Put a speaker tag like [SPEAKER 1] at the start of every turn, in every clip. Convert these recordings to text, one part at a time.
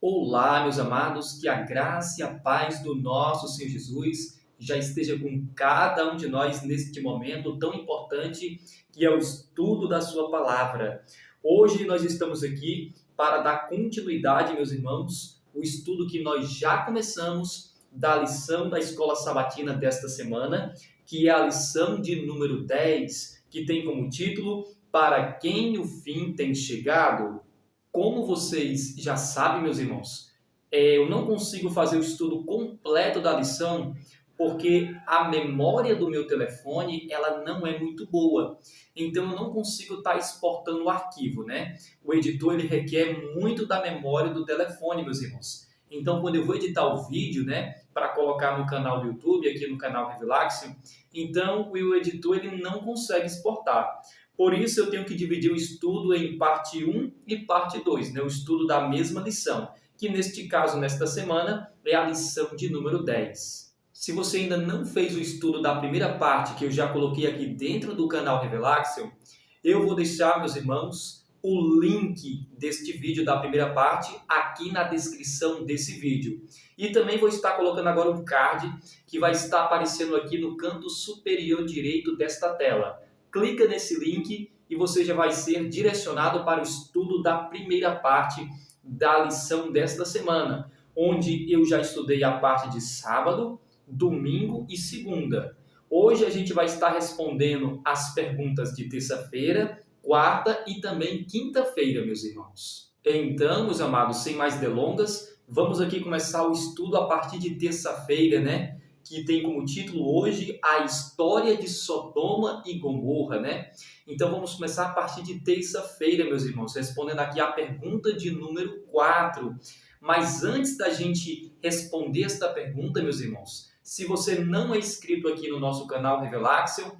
[SPEAKER 1] Olá, meus amados, que a graça e a paz do nosso Senhor Jesus já esteja com cada um de nós neste momento tão importante que é o estudo da Sua palavra. Hoje nós estamos aqui para dar continuidade, meus irmãos, o estudo que nós já começamos da lição da Escola Sabatina desta semana, que é a lição de número 10, que tem como título Para quem o fim tem chegado. Como vocês já sabem, meus irmãos, eu não consigo fazer o estudo completo da lição porque a memória do meu telefone ela não é muito boa. Então eu não consigo estar exportando o arquivo, né? O editor ele requer muito da memória do telefone, meus irmãos. Então quando eu vou editar o vídeo, né, para colocar no canal do YouTube, aqui no canal Revelaxion, então o editor ele não consegue exportar. Por isso, eu tenho que dividir o estudo em parte 1 e parte 2, né? O estudo da mesma lição, que neste caso, nesta semana, é a lição de número 10. Se você ainda não fez o estudo da primeira parte, que eu já coloquei aqui dentro do canal Revelaxion, eu vou deixar, meus irmãos, o link deste vídeo da primeira parte aqui na descrição desse vídeo. E também vou estar colocando agora um card que vai estar aparecendo aqui no canto superior direito desta tela. Clica nesse link e você já vai ser direcionado para o estudo da primeira parte da lição desta semana, onde eu já estudei a parte de sábado, domingo e segunda. Hoje a gente vai estar respondendo as perguntas de terça-feira, quarta e também quinta-feira, meus irmãos. Então, meus amados, sem mais delongas, vamos aqui começar o estudo a partir de terça-feira, né? Que tem como título hoje a história de Sodoma e Gomorra, né? Então vamos começar a partir de terça-feira, meus irmãos, respondendo aqui a pergunta de número 4. Mas antes da gente responder esta pergunta, meus irmãos, se você não é inscrito aqui no nosso canal Revelaxion,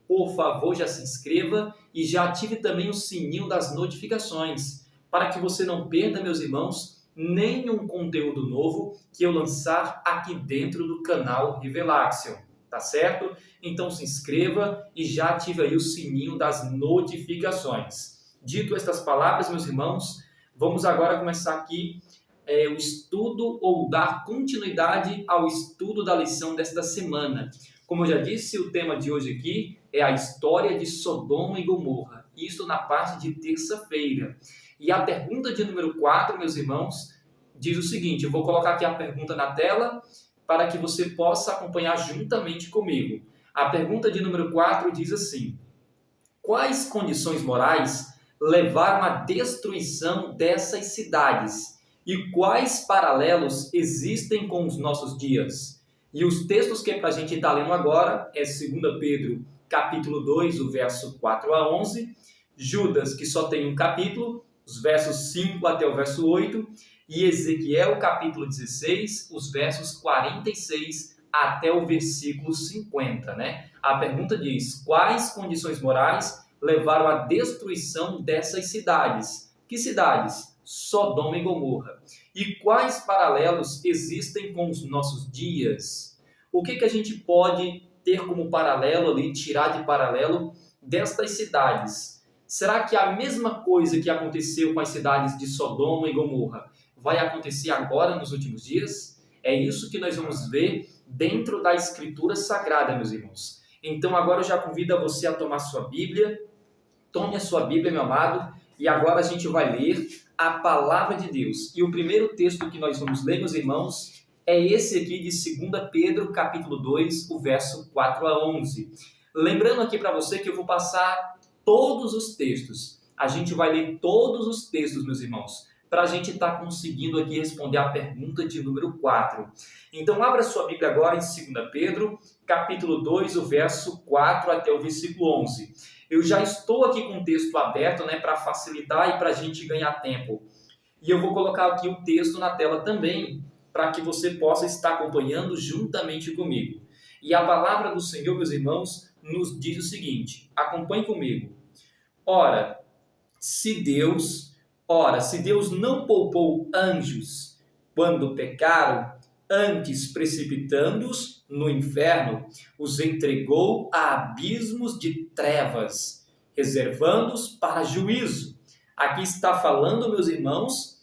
[SPEAKER 1] por favor, já se inscreva e já ative também o sininho das notificações, para que você não perda, meus irmãos, nenhum conteúdo novo que eu lançar aqui dentro do canal Revelaxion, tá certo? Então se inscreva e já ative aí o sininho das notificações. Dito estas palavras, meus irmãos, vamos agora começar aqui o estudo ou dar continuidade ao estudo da lição desta semana. Como eu já disse, o tema de hoje aqui é a história de Sodoma e Gomorra, isso na parte de terça-feira. E a pergunta de número 4, meus irmãos, diz o seguinte, eu vou colocar aqui a pergunta na tela para que você possa acompanhar juntamente comigo. A pergunta de número 4 diz assim, quais condições morais levaram à destruição dessas cidades? E quais paralelos existem com os nossos dias? E os textos que é para a gente estar lendo agora é 2 Pedro, capítulo 2, o verso 4 a 11, Judas, que só tem um capítulo, os versos 5 até o verso 8, e Ezequiel, capítulo 16, os versos 46 até o versículo 50, né? A pergunta diz, quais condições morais levaram à destruição dessas cidades? Que cidades? Sodoma e Gomorra. E quais paralelos existem com os nossos dias? O que a gente pode ter como paralelo ali, tirar de paralelo destas cidades? Será que a mesma coisa que aconteceu com as cidades de Sodoma e Gomorra vai acontecer agora nos últimos dias? É isso que nós vamos ver dentro da Escritura Sagrada, meus irmãos. Então agora eu já convido a você a tomar sua Bíblia. Tome a sua Bíblia, meu amado, e agora a gente vai ler a Palavra de Deus. E o primeiro texto que nós vamos ler, meus irmãos, é esse aqui de 2 Pedro, capítulo 2, o verso 4 a 11. Lembrando aqui para você que eu vou passar todos os textos. A gente vai ler todos os textos, meus irmãos, para a gente estar conseguindo aqui responder a pergunta de número 4. Então, abra sua Bíblia agora em 2 Pedro, capítulo 2, o verso 4 até o versículo 11. Eu já estou aqui com o texto aberto, né, para facilitar e para a gente ganhar tempo. E eu vou colocar aqui o texto na tela também, para que você possa estar acompanhando juntamente comigo. E a palavra do Senhor, meus irmãos, nos diz o seguinte, acompanhe comigo. Ora, se Deus não poupou anjos quando pecaram, antes precipitando-os no inferno, os entregou a abismos de trevas, reservando-os para juízo. Aqui está falando, meus irmãos,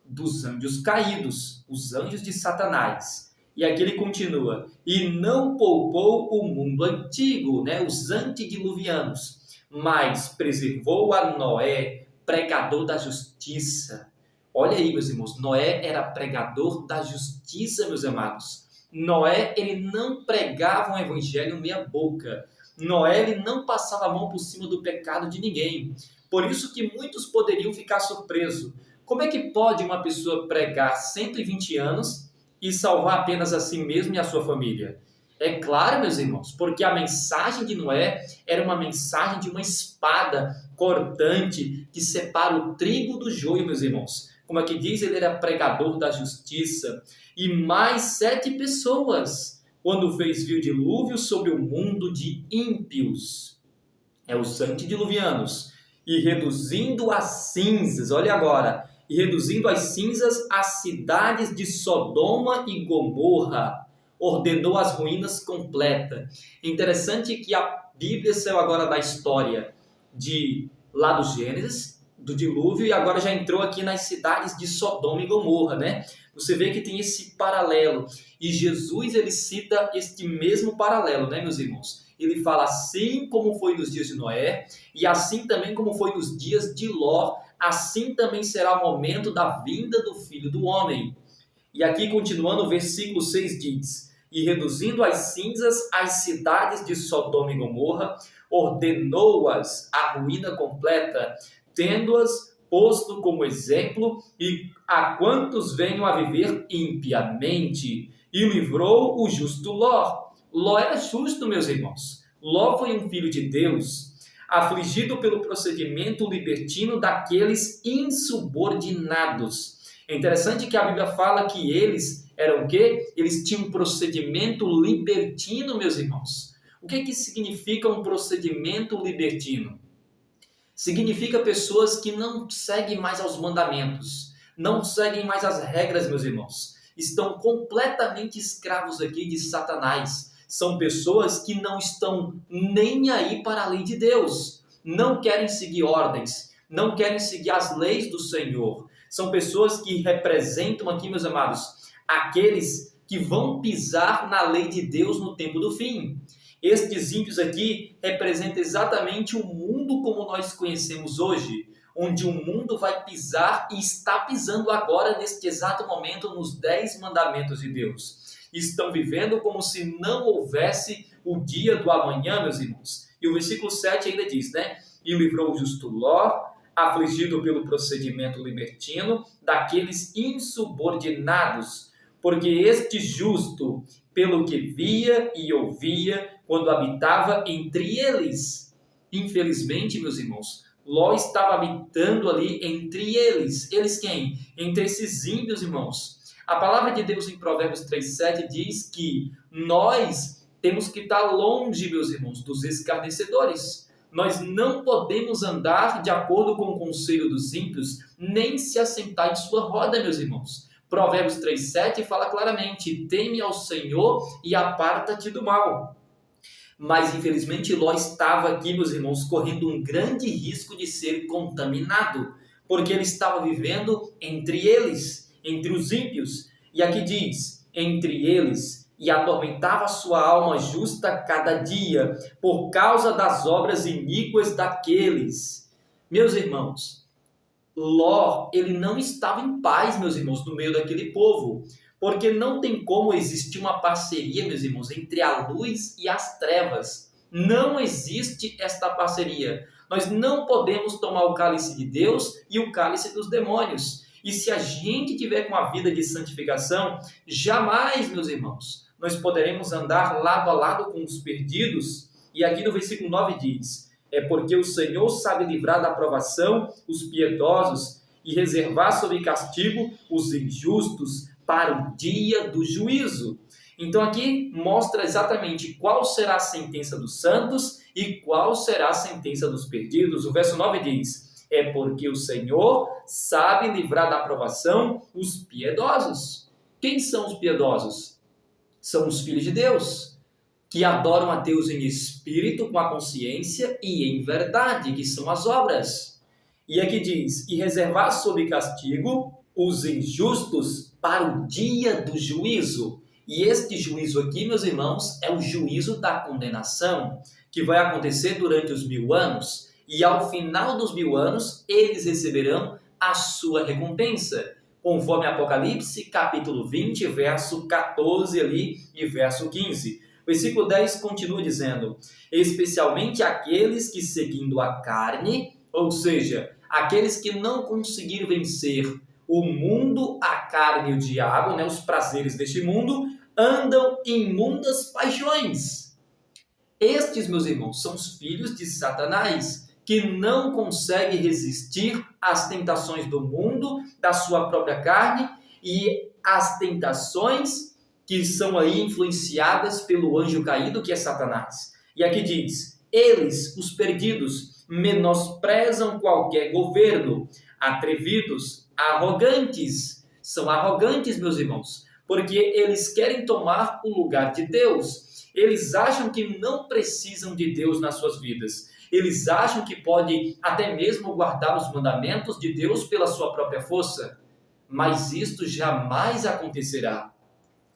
[SPEAKER 1] dos anjos caídos, os anjos de Satanás. E aqui ele continua, e não poupou o mundo antigo, né, os antediluvianos, mas preservou a Noé, pregador da justiça. Olha aí, meus irmãos, Noé era pregador da justiça, meus amados. Noé, ele não pregava um evangelho meia boca. Noé, ele não passava a mão por cima do pecado de ninguém. Por isso que muitos poderiam ficar surpresos. Como é que pode uma pessoa pregar 120 anos e salvar apenas a si mesmo e a sua família? É claro, meus irmãos, porque a mensagem de Noé era uma mensagem de uma espada cortante que separa o trigo do joio, meus irmãos. Como aqui diz, ele era pregador da justiça. E mais 7 pessoas, quando fez vir o dilúvio sobre o mundo de ímpios. Os antediluvianos. E reduzindo as cinzas, olha agora, e reduzindo as cinzas as cidades de Sodoma e Gomorra, ordenou as ruínas completas. Interessante que a Bíblia saiu agora da história lá do Gênesis, do dilúvio, e agora já entrou aqui nas cidades de Sodoma e Gomorra, né? Você vê que tem esse paralelo. E Jesus, ele cita este mesmo paralelo, né, meus irmãos? Ele fala assim como foi nos dias de Noé, e assim também como foi nos dias de Ló, assim também será o momento da vinda do Filho do Homem. E aqui, continuando, o versículo 6 diz, e reduzindo as cinzas as cidades de Sodoma e Gomorra, ordenou-as à ruína completa, tendo-as posto como exemplo, e a quantos venham a viver impiamente, e livrou o justo Ló. Ló era justo, meus irmãos. Ló foi um filho de Deus, afligido pelo procedimento libertino daqueles insubordinados. É interessante que a Bíblia fala que eles eram o quê? Eles tinham um procedimento libertino, meus irmãos. O que significa um procedimento libertino? Significa pessoas que não seguem mais aos mandamentos, não seguem mais as regras, meus irmãos. Estão completamente escravos aqui de Satanás. São pessoas que não estão nem aí para a lei de Deus. Não querem seguir ordens, não querem seguir as leis do Senhor. São pessoas que representam aqui, meus amados, aqueles que vão pisar na lei de Deus no tempo do fim. Estes ímpios aqui representam exatamente o mundo como nós conhecemos hoje, onde o mundo vai pisar e está pisando agora, neste exato momento, nos 10 mandamentos de Deus. Estão vivendo como se não houvesse o dia do amanhã, meus irmãos. E o versículo 7 ainda diz, né? E livrou o justo Ló, afligido pelo procedimento libertino, daqueles insubordinados, porque este justo, pelo que via e ouvia, quando habitava entre eles. Infelizmente, meus irmãos, Ló estava habitando ali entre eles. Eles quem? Entre esses ímpios, irmãos. A palavra de Deus em Provérbios 3,7 diz que nós temos que estar longe, meus irmãos, dos escarnecedores. Nós não podemos andar de acordo com o conselho dos ímpios, nem se assentar em sua roda, meus irmãos. Provérbios 3,7 fala claramente, teme ao Senhor e aparta-te do mal. Mas, infelizmente, Ló estava aqui, meus irmãos, correndo um grande risco de ser contaminado, porque ele estava vivendo entre eles, entre os ímpios. E aqui diz, entre eles, e atormentava a sua alma justa cada dia, por causa das obras iníquas daqueles. Meus irmãos, Ló, ele não estava em paz, meus irmãos, no meio daquele povo. Porque não tem como existir uma parceria, meus irmãos, entre a luz e as trevas. Não existe esta parceria. Nós não podemos tomar o cálice de Deus e o cálice dos demônios. E se a gente tiver com a vida de santificação, jamais, meus irmãos, nós poderemos andar lado a lado com os perdidos. E aqui no versículo 9 diz, é porque o Senhor sabe livrar da provação os piedosos e reservar sob castigo os injustos, para o dia do juízo. Então aqui mostra exatamente qual será a sentença dos santos e qual será a sentença dos perdidos. O verso 9 diz, é porque o Senhor sabe livrar da provação os piedosos. Quem são os piedosos? São os filhos de Deus, que adoram a Deus em espírito, com a consciência e em verdade, que são as obras. E aqui diz, e reservar sob castigo os injustos para o dia do juízo. E este juízo aqui, meus irmãos, é o juízo da condenação, que vai acontecer durante os 1000 anos. E ao final dos 1000 anos, eles receberão a sua recompensa, conforme Apocalipse, capítulo 20, verso 14 ali e verso 15. Versículo 10 continua dizendo: especialmente aqueles que, seguindo a carne, ou seja, aqueles que não conseguiram vencer o mundo, a carne e o diabo, né, os prazeres deste mundo, andam em imundas paixões. Estes, meus irmãos, são os filhos de Satanás, que não conseguem resistir às tentações do mundo, da sua própria carne e às tentações que são aí influenciadas pelo anjo caído, que é Satanás. E aqui diz: eles, os perdidos, menosprezam qualquer governo, atrevidos, arrogantes. São arrogantes, meus irmãos, porque eles querem tomar o lugar de Deus. Eles acham que não precisam de Deus nas suas vidas. Eles acham que pode até mesmo guardar os mandamentos de Deus pela sua própria força. Mas isto jamais acontecerá.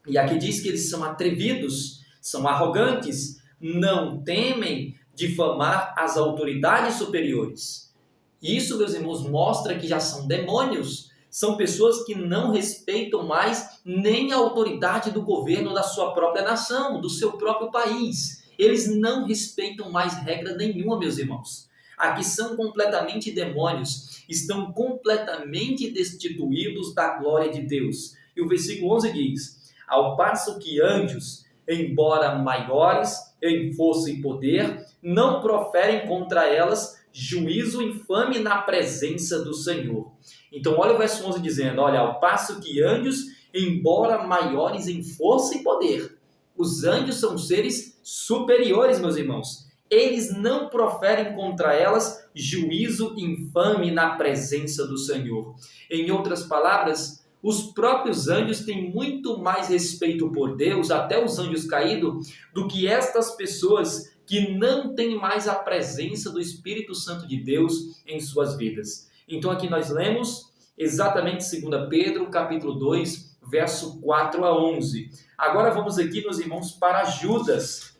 [SPEAKER 1] E aqui diz que eles são atrevidos, são arrogantes, não temem difamar as autoridades superiores. Isso, meus irmãos, mostra que já são demônios. São pessoas que não respeitam mais nem a autoridade do governo da sua própria nação, do seu próprio país. Eles não respeitam mais regra nenhuma, meus irmãos. Aqui são completamente demônios, estão completamente destituídos da glória de Deus. E o versículo 11 diz: ao passo que anjos, embora maiores em força e poder, não proferem contra elas juízo infame na presença do Senhor. Então olha o verso 11 dizendo: olha, ao passo que anjos, embora maiores em força e poder. Os anjos são seres superiores, meus irmãos. Eles não proferem contra elas juízo infame na presença do Senhor. Em outras palavras, os próprios anjos têm muito mais respeito por Deus, até os anjos caídos, do que estas pessoas que não têm mais a presença do Espírito Santo de Deus em suas vidas. Então aqui nós lemos exatamente 2 Pedro, capítulo 2, verso 4 a 11. Agora vamos aqui, meus irmãos, para Judas.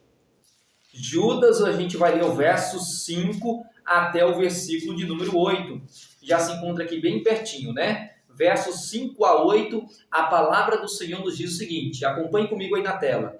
[SPEAKER 1] Judas, a gente vai ler o verso 5 até o versículo de número 8. Já se encontra aqui bem pertinho, né? Versos 5 a 8, a palavra do Senhor nos diz o seguinte, acompanhe comigo aí na tela.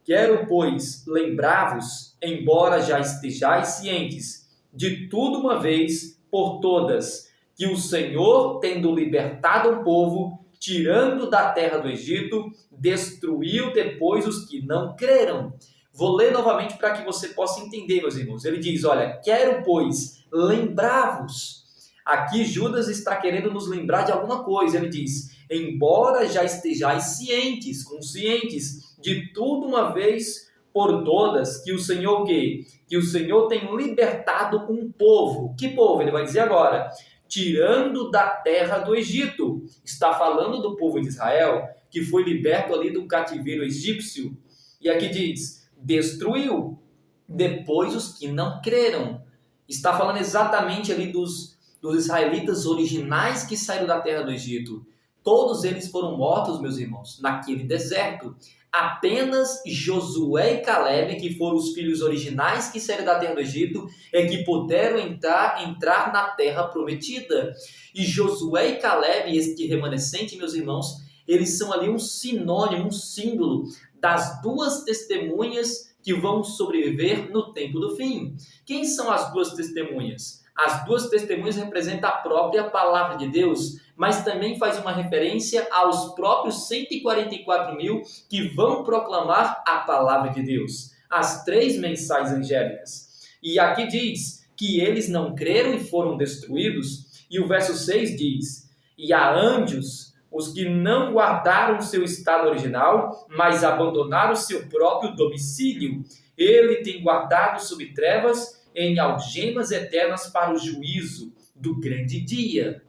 [SPEAKER 1] Quero, pois, lembrar-vos, embora já estejais cientes, de tudo uma vez por todas, que o Senhor, tendo libertado um povo, tirando da terra do Egito, destruiu depois os que não creram. Vou ler novamente para que você possa entender, meus irmãos. Ele diz, olha, quero, pois, lembrar-vos. Aqui Judas está querendo nos lembrar de alguma coisa. Ele diz, embora já estejais cientes, conscientes de tudo uma vez por todas, que o Senhor que o Senhor tem libertado um povo. Que povo? Ele vai dizer agora, tirando da terra do Egito. Está falando do povo de Israel, que foi liberto ali do cativeiro egípcio. E aqui diz, destruiu depois os que não creram. Está falando exatamente ali dos israelitas originais que saíram da terra do Egito. Todos eles foram mortos, meus irmãos, naquele deserto. Apenas Josué e Caleb, que foram os filhos originais que saíram da terra do Egito, é que puderam entrar na terra prometida. E Josué e Caleb, este remanescente, meus irmãos, eles são ali um sinônimo, um símbolo das duas testemunhas que vão sobreviver no tempo do fim. Quem são as duas testemunhas? As duas testemunhas representam a própria palavra de Deus, mas também faz uma referência aos próprios 144 mil que vão proclamar a palavra de Deus. As 3 mensais angélicas. E aqui diz que eles não creram e foram destruídos. E o verso 6 diz, e há anjos, os que não guardaram seu estado original, mas abandonaram seu próprio domicílio. Ele tem guardado sob trevas em algemas eternas para o juízo do grande dia.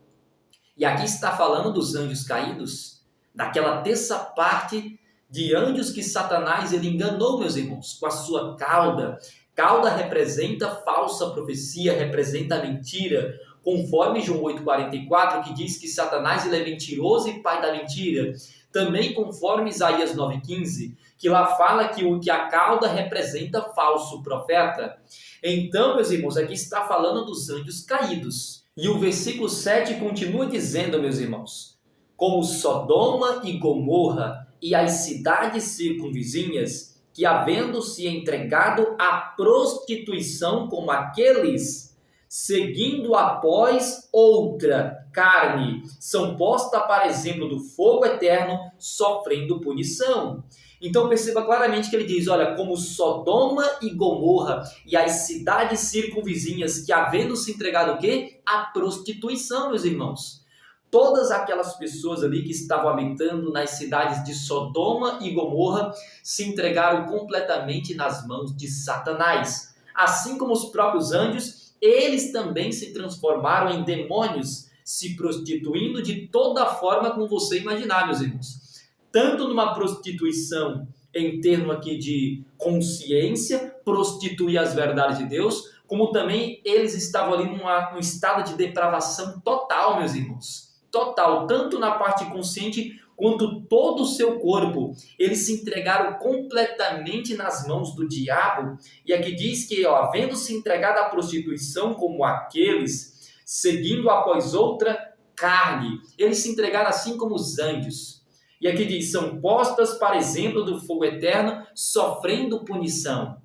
[SPEAKER 1] E aqui está falando dos anjos caídos, daquela terça parte de anjos que Satanás ele enganou, meus irmãos, com a sua cauda. Cauda representa falsa profecia, representa mentira. conforme João 8,44, que diz que Satanás ele é mentiroso e pai da mentira. Também conforme Isaías 9,15, que lá fala que o que a cauda representa falso profeta. Então, meus irmãos, aqui está falando dos anjos caídos. E o versículo 7 continua dizendo, meus irmãos, como Sodoma e Gomorra e as cidades circunvizinhas, que havendo-se entregado à prostituição como aqueles, seguindo após outra carne, são postas para exemplo do fogo eterno, sofrendo punição. Então perceba claramente que ele diz, olha, como Sodoma e Gomorra e as cidades circunvizinhas, que havendo se entregado o quê? A prostituição, meus irmãos. Todas aquelas pessoas ali que estavam habitando nas cidades de Sodoma e Gomorra se entregaram completamente nas mãos de Satanás. Assim como os próprios anjos, eles também se transformaram em demônios, se prostituindo de toda forma como você imaginar, meus irmãos. Tanto numa prostituição em termos aqui de consciência, prostituir as verdades de Deus, como também eles estavam ali num estado de depravação total, meus irmãos. Total, tanto na parte consciente quanto todo o seu corpo. Eles se entregaram completamente nas mãos do diabo. E aqui diz que, havendo se entregado à prostituição como aqueles, seguindo após outra carne, eles se entregaram assim como os anjos. E aqui diz, são postas para exemplo do fogo eterno, sofrendo punição.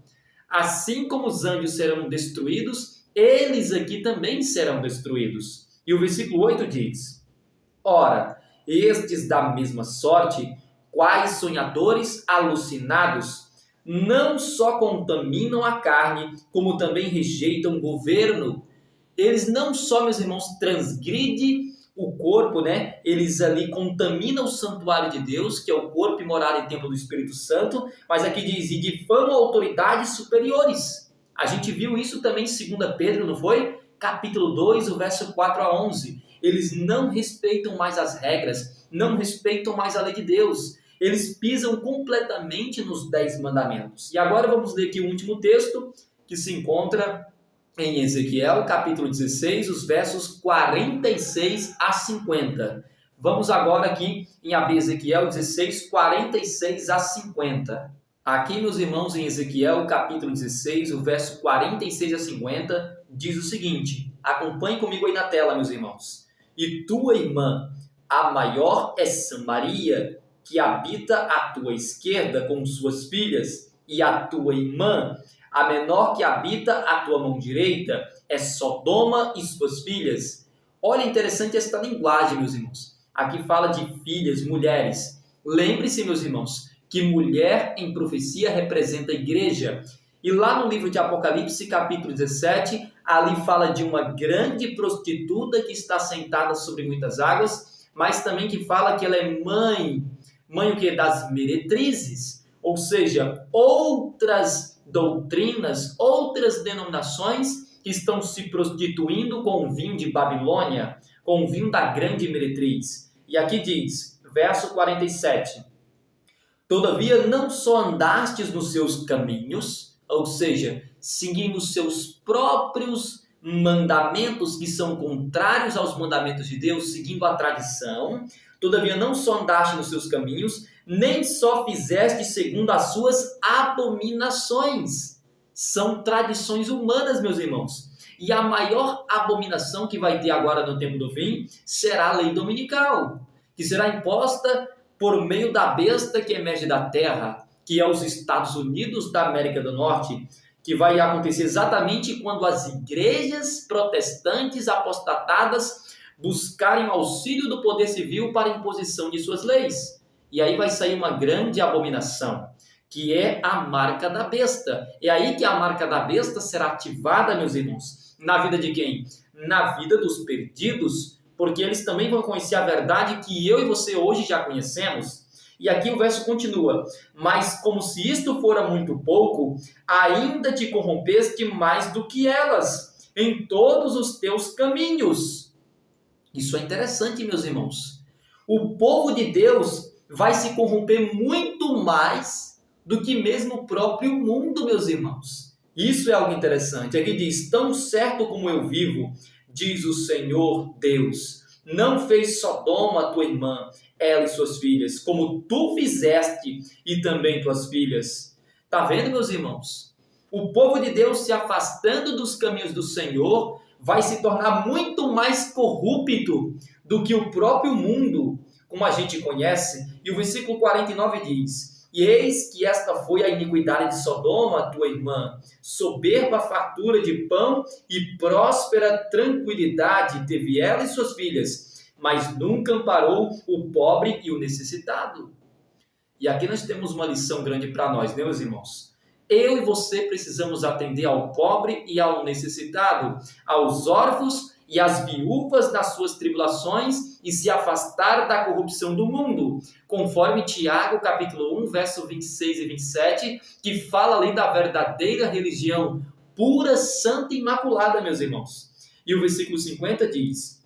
[SPEAKER 1] Assim como os anjos serão destruídos, eles aqui também serão destruídos. E o versículo 8 diz, ora, estes da mesma sorte, quais sonhadores alucinados, não só contaminam a carne, como também rejeitam o governo. Eles não só, meus irmãos, transgridem o corpo, né? Eles ali contaminam o santuário de Deus, que é o corpo e morada e templo do Espírito Santo, mas aqui diz, e difamam autoridades superiores. A gente viu isso também em 2 Pedro, não foi? Capítulo 2, o verso 4 a 11. Eles não respeitam mais as regras, não respeitam mais a lei de Deus. Eles pisam completamente nos 10 mandamentos. E agora vamos ler aqui o último texto, que se encontra em Ezequiel, capítulo 16, os versos 46 a 50. Vamos agora aqui em Ezequiel 16, 46 a 50. Aqui, meus irmãos, em Ezequiel, capítulo 16, o verso 46 a 50, diz o seguinte, acompanhe comigo aí na tela, meus irmãos. E tua irmã, a maior é Samaria, que habita à tua esquerda com suas filhas, e a tua irmã, a menor que habita à tua mão direita, é Sodoma e suas filhas. Olha, interessante esta linguagem, meus irmãos. Aqui fala de filhas, mulheres. Lembre-se, meus irmãos, que mulher em profecia representa a igreja. E lá no livro de Apocalipse, capítulo 17, ali fala de uma grande prostituta que está sentada sobre muitas águas, mas também que fala que ela é mãe o quê? Das meretrizes, ou seja, outras doutrinas, outras denominações que estão se prostituindo com o vinho de Babilônia, com o vinho da grande meretriz. E aqui diz, verso 47, todavia não só andastes nos seus caminhos, ou seja, seguindo os seus próprios mandamentos que são contrários aos mandamentos de Deus, seguindo a tradição, todavia não só andaste nos seus caminhos, nem só fizeste segundo as suas abominações. São tradições humanas, meus irmãos. E a maior abominação que vai ter agora no tempo do fim será a lei dominical, que será imposta por meio da besta que emerge da terra, que é os Estados Unidos da América do Norte, que vai acontecer exatamente quando as igrejas protestantes apostatadas buscarem auxílio do poder civil para a imposição de suas leis. E aí vai sair uma grande abominação, que é a marca da besta. É aí que a marca da besta será ativada, meus irmãos. Na vida de quem? Na vida dos perdidos, porque eles também vão conhecer a verdade que eu e você hoje já conhecemos. E aqui o verso continua, mas como se isto fora muito pouco, ainda te corrompeste mais do que elas, em todos os teus caminhos. Isso é interessante, meus irmãos. O povo de Deus vai se corromper muito mais do que mesmo o próprio mundo, meus irmãos. Isso é algo interessante. Aqui diz, tão certo como eu vivo, diz o Senhor Deus. Não fez Sodoma, tua irmã, ela e suas filhas, como tu fizeste e também tuas filhas. Está vendo, meus irmãos? O povo de Deus se afastando dos caminhos do Senhor vai se tornar muito mais corrupto do que o próprio mundo, como a gente conhece. E o versículo 49 diz: E eis que esta foi a iniquidade de Sodoma, tua irmã, soberba fartura de pão e próspera tranquilidade teve ela e suas filhas, mas nunca amparou o pobre e o necessitado. E aqui nós temos uma lição grande para nós, né, meus irmãos? Eu e você precisamos atender ao pobre e ao necessitado, aos órfãos e às viúvas nas suas tribulações e se afastar da corrupção do mundo, conforme Tiago, capítulo 1, verso 26 e 27, que fala ali da verdadeira religião, pura, santa e imaculada, meus irmãos. E o versículo 50 diz: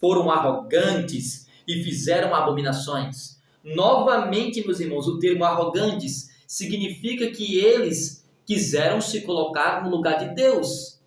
[SPEAKER 1] foram arrogantes e fizeram abominações. Novamente, meus irmãos, o termo arrogantes significa que eles quiseram se colocar no lugar de Deus.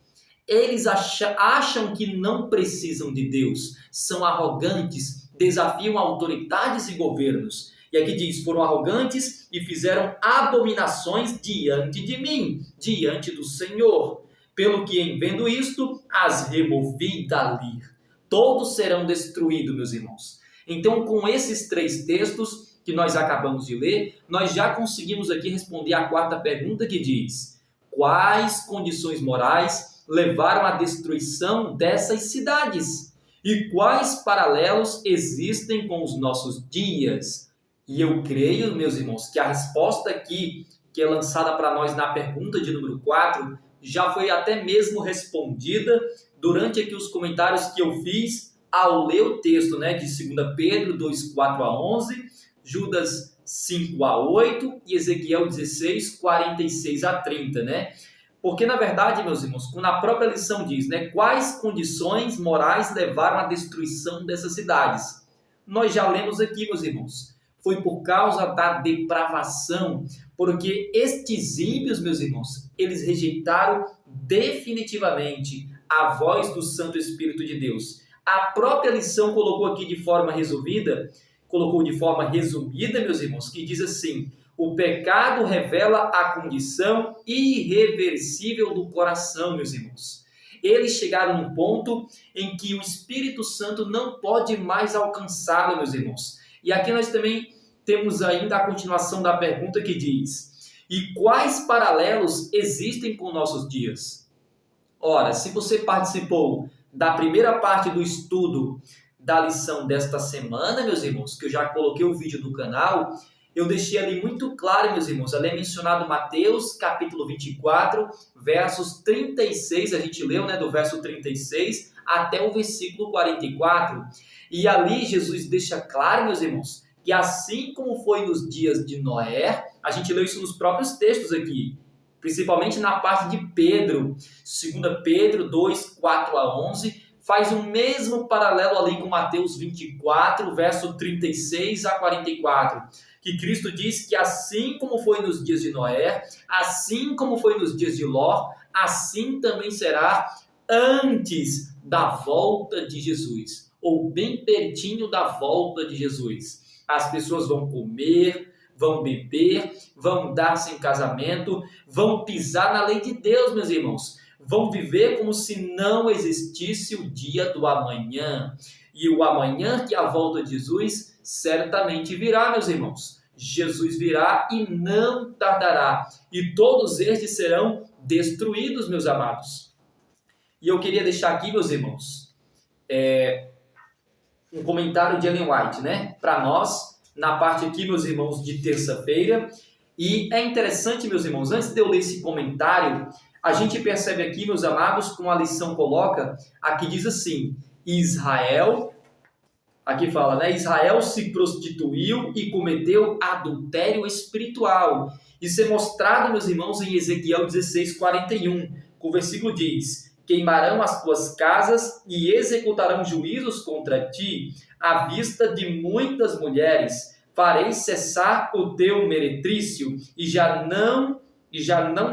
[SPEAKER 1] Eles acham que não precisam de Deus, são arrogantes, desafiam autoridades e governos. E aqui diz: foram arrogantes e fizeram abominações diante de mim, diante do Senhor. Pelo que, em vendo isto, as removi dali. Todos serão destruídos, meus irmãos. Então, com esses 3 textos que nós acabamos de ler, nós já conseguimos aqui responder a 4ª pergunta, que diz: quais condições morais levaram à destruição dessas cidades? E quais paralelos existem com os nossos dias? E eu creio, meus irmãos, que a resposta aqui, que é lançada para nós na pergunta de número 4, já foi até mesmo respondida durante aqui os comentários que eu fiz ao ler o texto, né, de 2 Pedro 2, 4 a 11, Judas 5 a 8 e Ezequiel 16, 46 a 30, né? Porque, na verdade, meus irmãos, como na própria lição diz, né, quais condições morais levaram à destruição dessas cidades? Nós já lemos aqui, meus irmãos, foi por causa da depravação, porque estes ímpios, meus irmãos, eles rejeitaram definitivamente a voz do Santo Espírito de Deus. A própria lição colocou aqui de forma resumida, meus irmãos, que diz assim: o pecado revela a condição irreversível do coração, meus irmãos. Eles chegaram num ponto em que o Espírito Santo não pode mais alcançá-lo, meus irmãos. E aqui nós também temos ainda a continuação da pergunta, que diz: e quais paralelos existem com nossos dias? Ora, se você participou da primeira parte do estudo da lição desta semana, meus irmãos, que eu já coloquei o vídeo no canal, eu deixei ali muito claro, meus irmãos, ali é mencionado Mateus, capítulo 24, versos 36, a gente leu, né, do verso 36 até o versículo 44. E ali Jesus deixa claro, meus irmãos, que assim como foi nos dias de Noé, a gente leu isso nos próprios textos aqui, principalmente na parte de Pedro, 2 Pedro 2, 4 a 11, faz o mesmo paralelo ali com Mateus 24, verso 36 a 44, que Cristo diz que assim como foi nos dias de Noé, assim como foi nos dias de Ló, assim também será antes da volta de Jesus, ou bem pertinho da volta de Jesus. As pessoas vão comer, vão beber, vão dar-se em casamento, vão pisar na lei de Deus, meus irmãos. Vão viver como se não existisse o dia do amanhã. E o amanhã, que é a volta de Jesus, certamente virá, meus irmãos. Jesus virá e não tardará. E todos estes serão destruídos, meus amados. E eu queria deixar aqui, meus irmãos, um comentário de Ellen White, né? Para nós, na parte aqui, meus irmãos, de terça-feira. E é interessante, meus irmãos, antes de eu ler esse comentário, a gente percebe aqui, meus amados, como a lição coloca, aqui diz assim: Israel, aqui fala, né? Israel se prostituiu e cometeu adultério espiritual. Isso é mostrado, meus irmãos, em Ezequiel 16, 41. O versículo diz: queimarão as tuas casas e executarão juízos contra ti, à vista de muitas mulheres. Farei cessar o teu meretrício e já não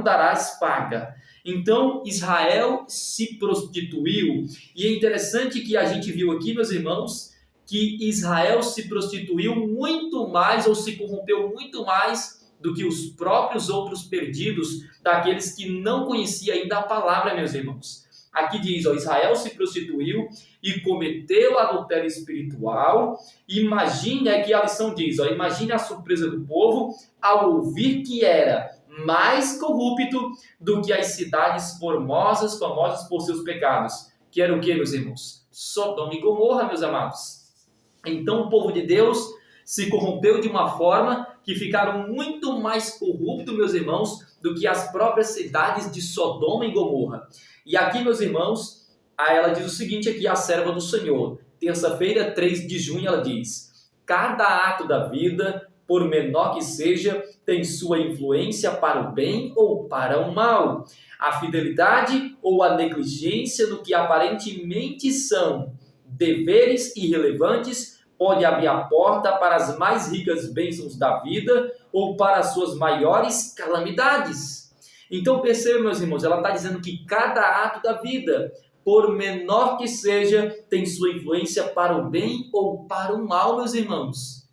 [SPEAKER 1] darás paga. Então Israel se prostituiu. E é interessante que a gente viu aqui, meus irmãos, que Israel se prostituiu muito mais ou se corrompeu muito mais do que os próprios outros perdidos, daqueles que não conheciam ainda a palavra, meus irmãos. Aqui diz, Israel se prostituiu e cometeu adultério espiritual. Imagine, aqui a lição diz, imagine a surpresa do povo ao ouvir que era mais corrupto do que as cidades famosas por seus pecados. Que era o que, meus irmãos? Sodoma e Gomorra, meus amados. Então o povo de Deus se corrompeu de uma forma que ficaram muito mais corruptos, meus irmãos, do que as próprias cidades de Sodoma e Gomorra. E aqui, meus irmãos, ela diz o seguinte aqui, a serva do Senhor. Terça-feira, 3 de junho, ela diz: cada ato da vida, por menor que seja, tem sua influência para o bem ou para o mal. A fidelidade ou a negligência no que aparentemente são deveres irrelevantes pode abrir a porta para as mais ricas bênçãos da vida ou para as suas maiores calamidades. Então perceba, meus irmãos, ela está dizendo que cada ato da vida, por menor que seja, tem sua influência para o bem ou para o mal, meus irmãos.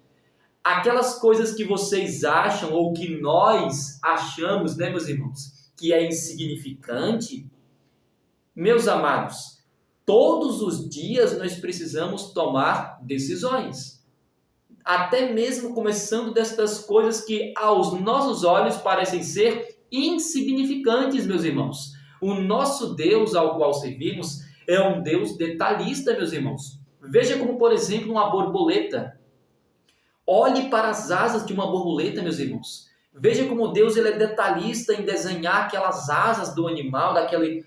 [SPEAKER 1] Aquelas coisas que vocês acham ou que nós achamos, né, meus irmãos, que é insignificante, meus amados, todos os dias nós precisamos tomar decisões. Até mesmo começando destas coisas que aos nossos olhos parecem ser insignificantes, meus irmãos. O nosso Deus ao qual servimos é um Deus detalhista, meus irmãos. Veja como, por exemplo, uma borboleta. Olhe para as asas de uma borboleta, meus irmãos. Veja como Deus ele é detalhista em desenhar aquelas asas do animal, daquele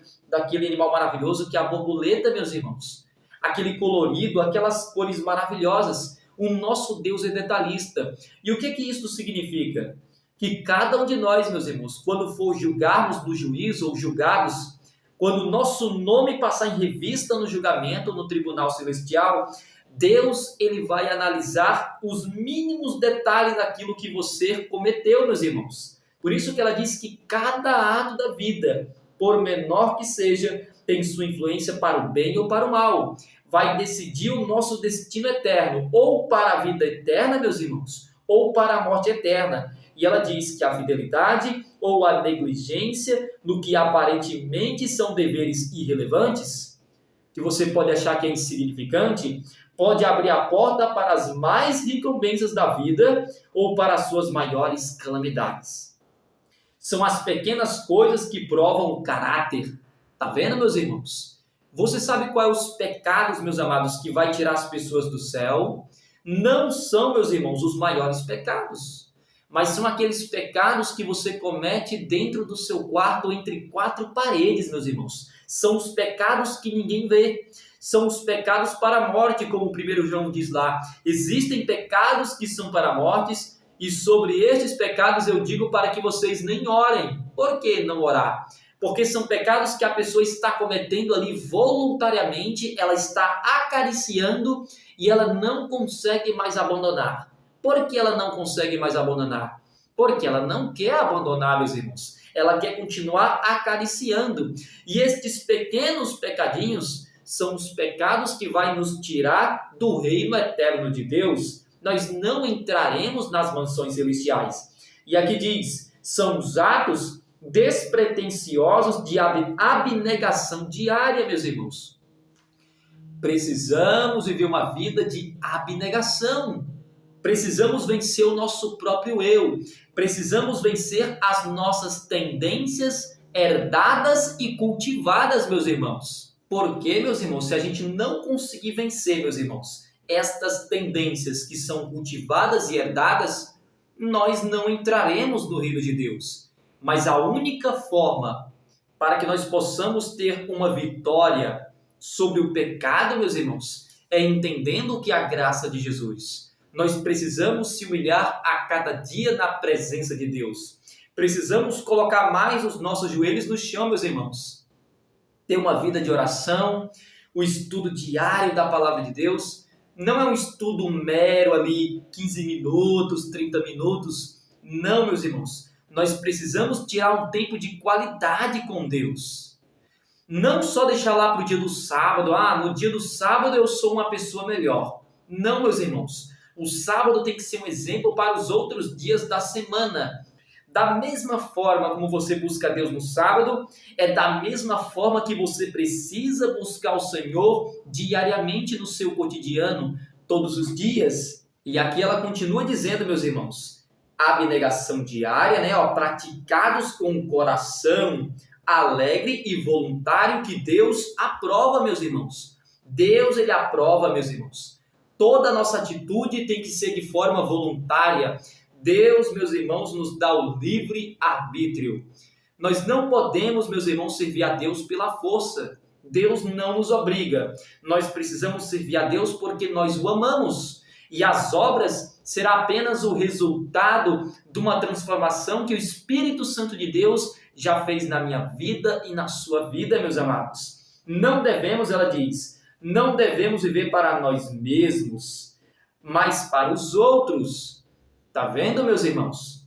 [SPEAKER 1] animal maravilhoso que é a borboleta, meus irmãos. Aquele colorido, aquelas cores maravilhosas. O nosso Deus é detalhista. E o que isso significa? Que cada um de nós, meus irmãos, quando for julgarmos no juízo ou julgados, quando o nosso nome passar em revista no julgamento, no tribunal celestial, Deus ele vai analisar os mínimos detalhes daquilo que você cometeu, meus irmãos. Por isso que ela diz que cada ato da vida, por menor que seja, tem sua influência para o bem ou para o mal. Vai decidir o nosso destino eterno, ou para a vida eterna, meus irmãos, ou para a morte eterna. E ela diz que a fidelidade ou a negligência no que aparentemente são deveres irrelevantes, que você pode achar que é insignificante, pode abrir a porta para as mais recompensas da vida ou para as suas maiores calamidades. São as pequenas coisas que provam o caráter. Tá vendo, meus irmãos? Você sabe quais os pecados, meus amados, que vai tirar as pessoas do céu? Não são, meus irmãos, os maiores pecados, mas são aqueles pecados que você comete dentro do seu quarto, entre quatro paredes, meus irmãos. São os pecados que ninguém vê. São os pecados para a morte, como o 1 João diz lá. Existem pecados que são para a morte, e sobre estes pecados eu digo para que vocês nem orem. Por que não orar? Porque são pecados que a pessoa está cometendo ali voluntariamente, ela está acariciando e ela não consegue mais abandonar. Por que ela não consegue mais abandonar? Porque ela não quer abandonar, meus irmãos. Ela quer continuar acariciando. E estes pequenos pecadinhos são os pecados que vai nos tirar do reino eterno de Deus. Nós não entraremos nas mansões celestiais. E aqui diz, são os atos despretensiosos de abnegação diária, meus irmãos. Precisamos viver uma vida de abnegação. Precisamos vencer o nosso próprio eu. Precisamos vencer as nossas tendências herdadas e cultivadas, meus irmãos. Por quê, meus irmãos? Se a gente não conseguir vencer, meus irmãos, estas tendências que são cultivadas e herdadas, nós não entraremos no reino de Deus. Mas a única forma para que nós possamos ter uma vitória sobre o pecado, meus irmãos, é entendendo que a graça de Jesus. Nós precisamos se humilhar a cada dia na presença de Deus. Precisamos colocar mais os nossos joelhos no chão, meus irmãos. Ter uma vida de oração, o estudo diário da palavra de Deus. Não é um estudo mero ali, 15 minutos, 30 minutos. Não, meus irmãos. nós precisamos tirar um tempo de qualidade com Deus. Não só deixar lá para o dia do sábado, no dia do sábado eu sou uma pessoa melhor. Não, meus irmãos, o sábado tem que ser um exemplo para os outros dias da semana. Da mesma forma como você busca Deus no sábado, é da mesma forma que você precisa buscar o Senhor diariamente no seu cotidiano, todos os dias. E aqui ela continua dizendo, meus irmãos, abnegação diária, praticados com o coração alegre e voluntário que Deus aprova, meus irmãos. Deus, ele aprova, meus irmãos. Toda a nossa atitude tem que ser de forma voluntária. Deus, meus irmãos, nos dá o livre arbítrio. Nós não podemos, meus irmãos, servir a Deus pela força. Deus não nos obriga. Nós precisamos servir a Deus porque nós o amamos. E as obras será apenas o resultado de uma transformação que o Espírito Santo de Deus já fez na minha vida e na sua vida, meus amados. Não devemos, ela diz, não devemos viver para nós mesmos, mas para os outros. Tá vendo, meus irmãos?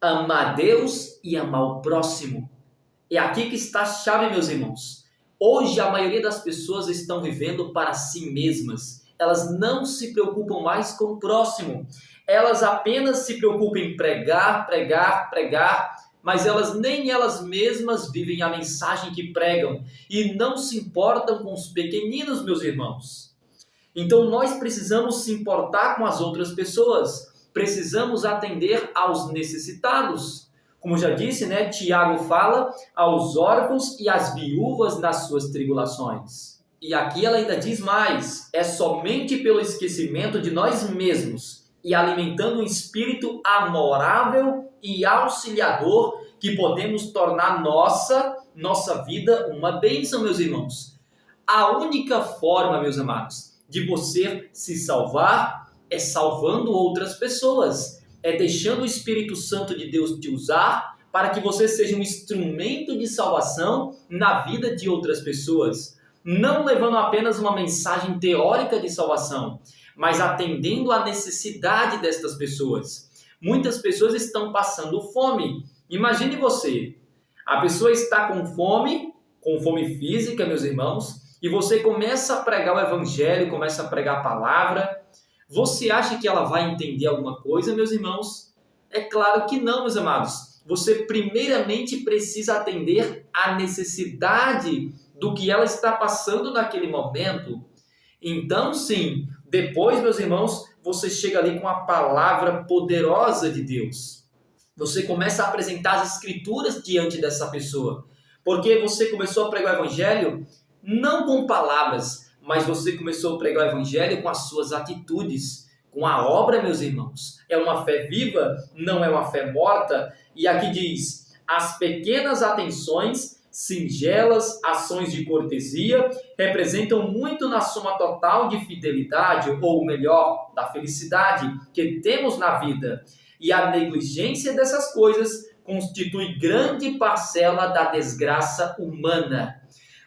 [SPEAKER 1] Amar Deus e amar o próximo. É aqui que está a chave, meus irmãos. Hoje a maioria das pessoas estão vivendo para si mesmas. Elas não se preocupam mais com o próximo. Elas apenas se preocupam em pregar, mas nem elas mesmas vivem a mensagem que pregam e não se importam com os pequeninos, meus irmãos. Então nós precisamos se importar com as outras pessoas. Precisamos atender aos necessitados. Como já disse, Tiago fala aos órfãos e às viúvas nas suas tribulações. E aqui ela ainda diz mais, é somente pelo esquecimento de nós mesmos e alimentando um espírito amorável e auxiliador que podemos tornar nossa vida uma bênção, meus irmãos. A única forma, meus amados, de você se salvar é salvando outras pessoas, é deixando o Espírito Santo de Deus te usar para que você seja um instrumento de salvação na vida de outras pessoas, não levando apenas uma mensagem teórica de salvação, mas atendendo à necessidade destas pessoas. Muitas pessoas estão passando fome. Imagine você, a pessoa está com fome física, meus irmãos, e você começa a pregar o evangelho, começa a pregar a palavra. Você acha que ela vai entender alguma coisa, meus irmãos? É claro que não, meus amados. Você primeiramente precisa atender à necessidade do que ela está passando naquele momento. Então, sim, depois, meus irmãos, você chega ali com a palavra poderosa de Deus. Você começa a apresentar as escrituras diante dessa pessoa. Porque você começou a pregar o evangelho não com palavras, mas você começou a pregar o evangelho com as suas atitudes, com a obra, meus irmãos. É uma fé viva, não é uma fé morta. E aqui diz, as pequenas atenções, singelas ações de cortesia, representam muito na soma total de fidelidade, ou melhor, da felicidade que temos na vida. E a negligência dessas coisas constitui grande parcela da desgraça humana.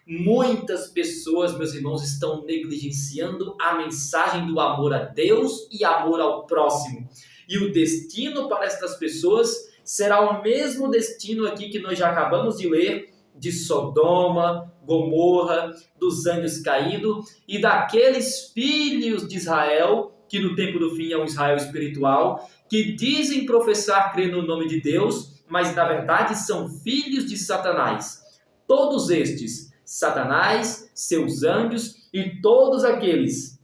[SPEAKER 1] Muitas pessoas, meus irmãos, estão negligenciando a mensagem do amor a Deus e amor ao próximo. E o destino para estas pessoas será o mesmo destino aqui que nós já acabamos de ler, de Sodoma, Gomorra, dos anjos caídos e daqueles filhos de Israel, que no tempo do fim é um Israel espiritual, que dizem professar crer no nome de Deus, mas na verdade são filhos de Satanás. Todos estes, Satanás, seus anjos e todos aqueles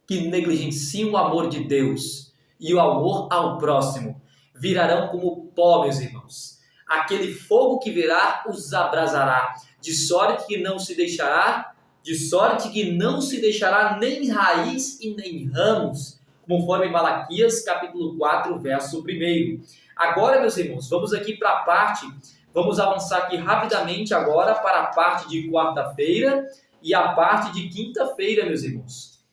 [SPEAKER 1] que negligenciam o amor de Deus e o amor ao próximo, virarão como pó, meus irmãos. Aquele fogo que virá os abrasará, de sorte que não se deixará nem raiz e nem ramos, conforme Malaquias capítulo 4, verso 1. Agora, meus irmãos, vamos aqui para a parte, vamos avançar aqui rapidamente agora para a parte de quarta-feira e a parte de quinta-feira, meus irmãos.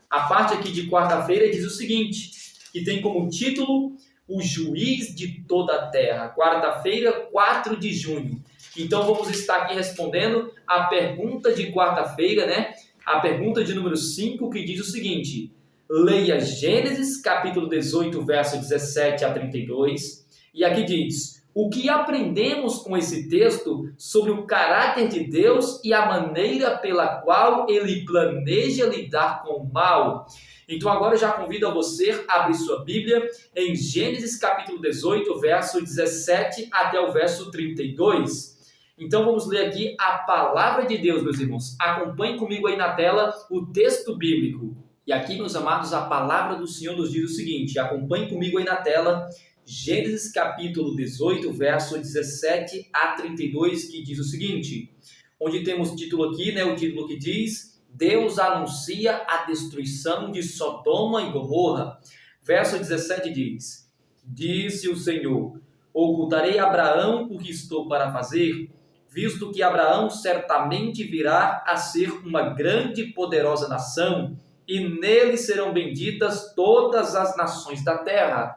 [SPEAKER 1] A parte aqui de quarta-feira diz o seguinte, que tem como título o juiz de toda a terra. Quarta-feira, 4 de junho. Então vamos estar aqui respondendo a pergunta de quarta-feira, A pergunta de número 5, que diz o seguinte: leia Gênesis, capítulo 18, verso 17 a 32, E aqui diz: o que aprendemos com esse texto sobre o caráter de Deus e a maneira pela qual ele planeja lidar com o mal? Então agora eu já convido a você a abrir sua Bíblia em Gênesis capítulo 18, verso 17 até o verso 32. Então vamos ler aqui a palavra de Deus, meus irmãos. Acompanhe comigo aí na tela o texto bíblico. E aqui, meus amados, a palavra do Senhor nos diz o seguinte: acompanhe comigo aí na tela Gênesis capítulo 18, verso 17 a 32, que diz o seguinte, onde temos o título aqui, o título que diz: Deus anuncia a destruição de Sodoma e Gomorra. Verso 17 diz: Disse o Senhor: ocultarei a Abraão o que estou para fazer, visto que Abraão certamente virá a ser uma grande e poderosa nação, e nele serão benditas todas as nações da terra.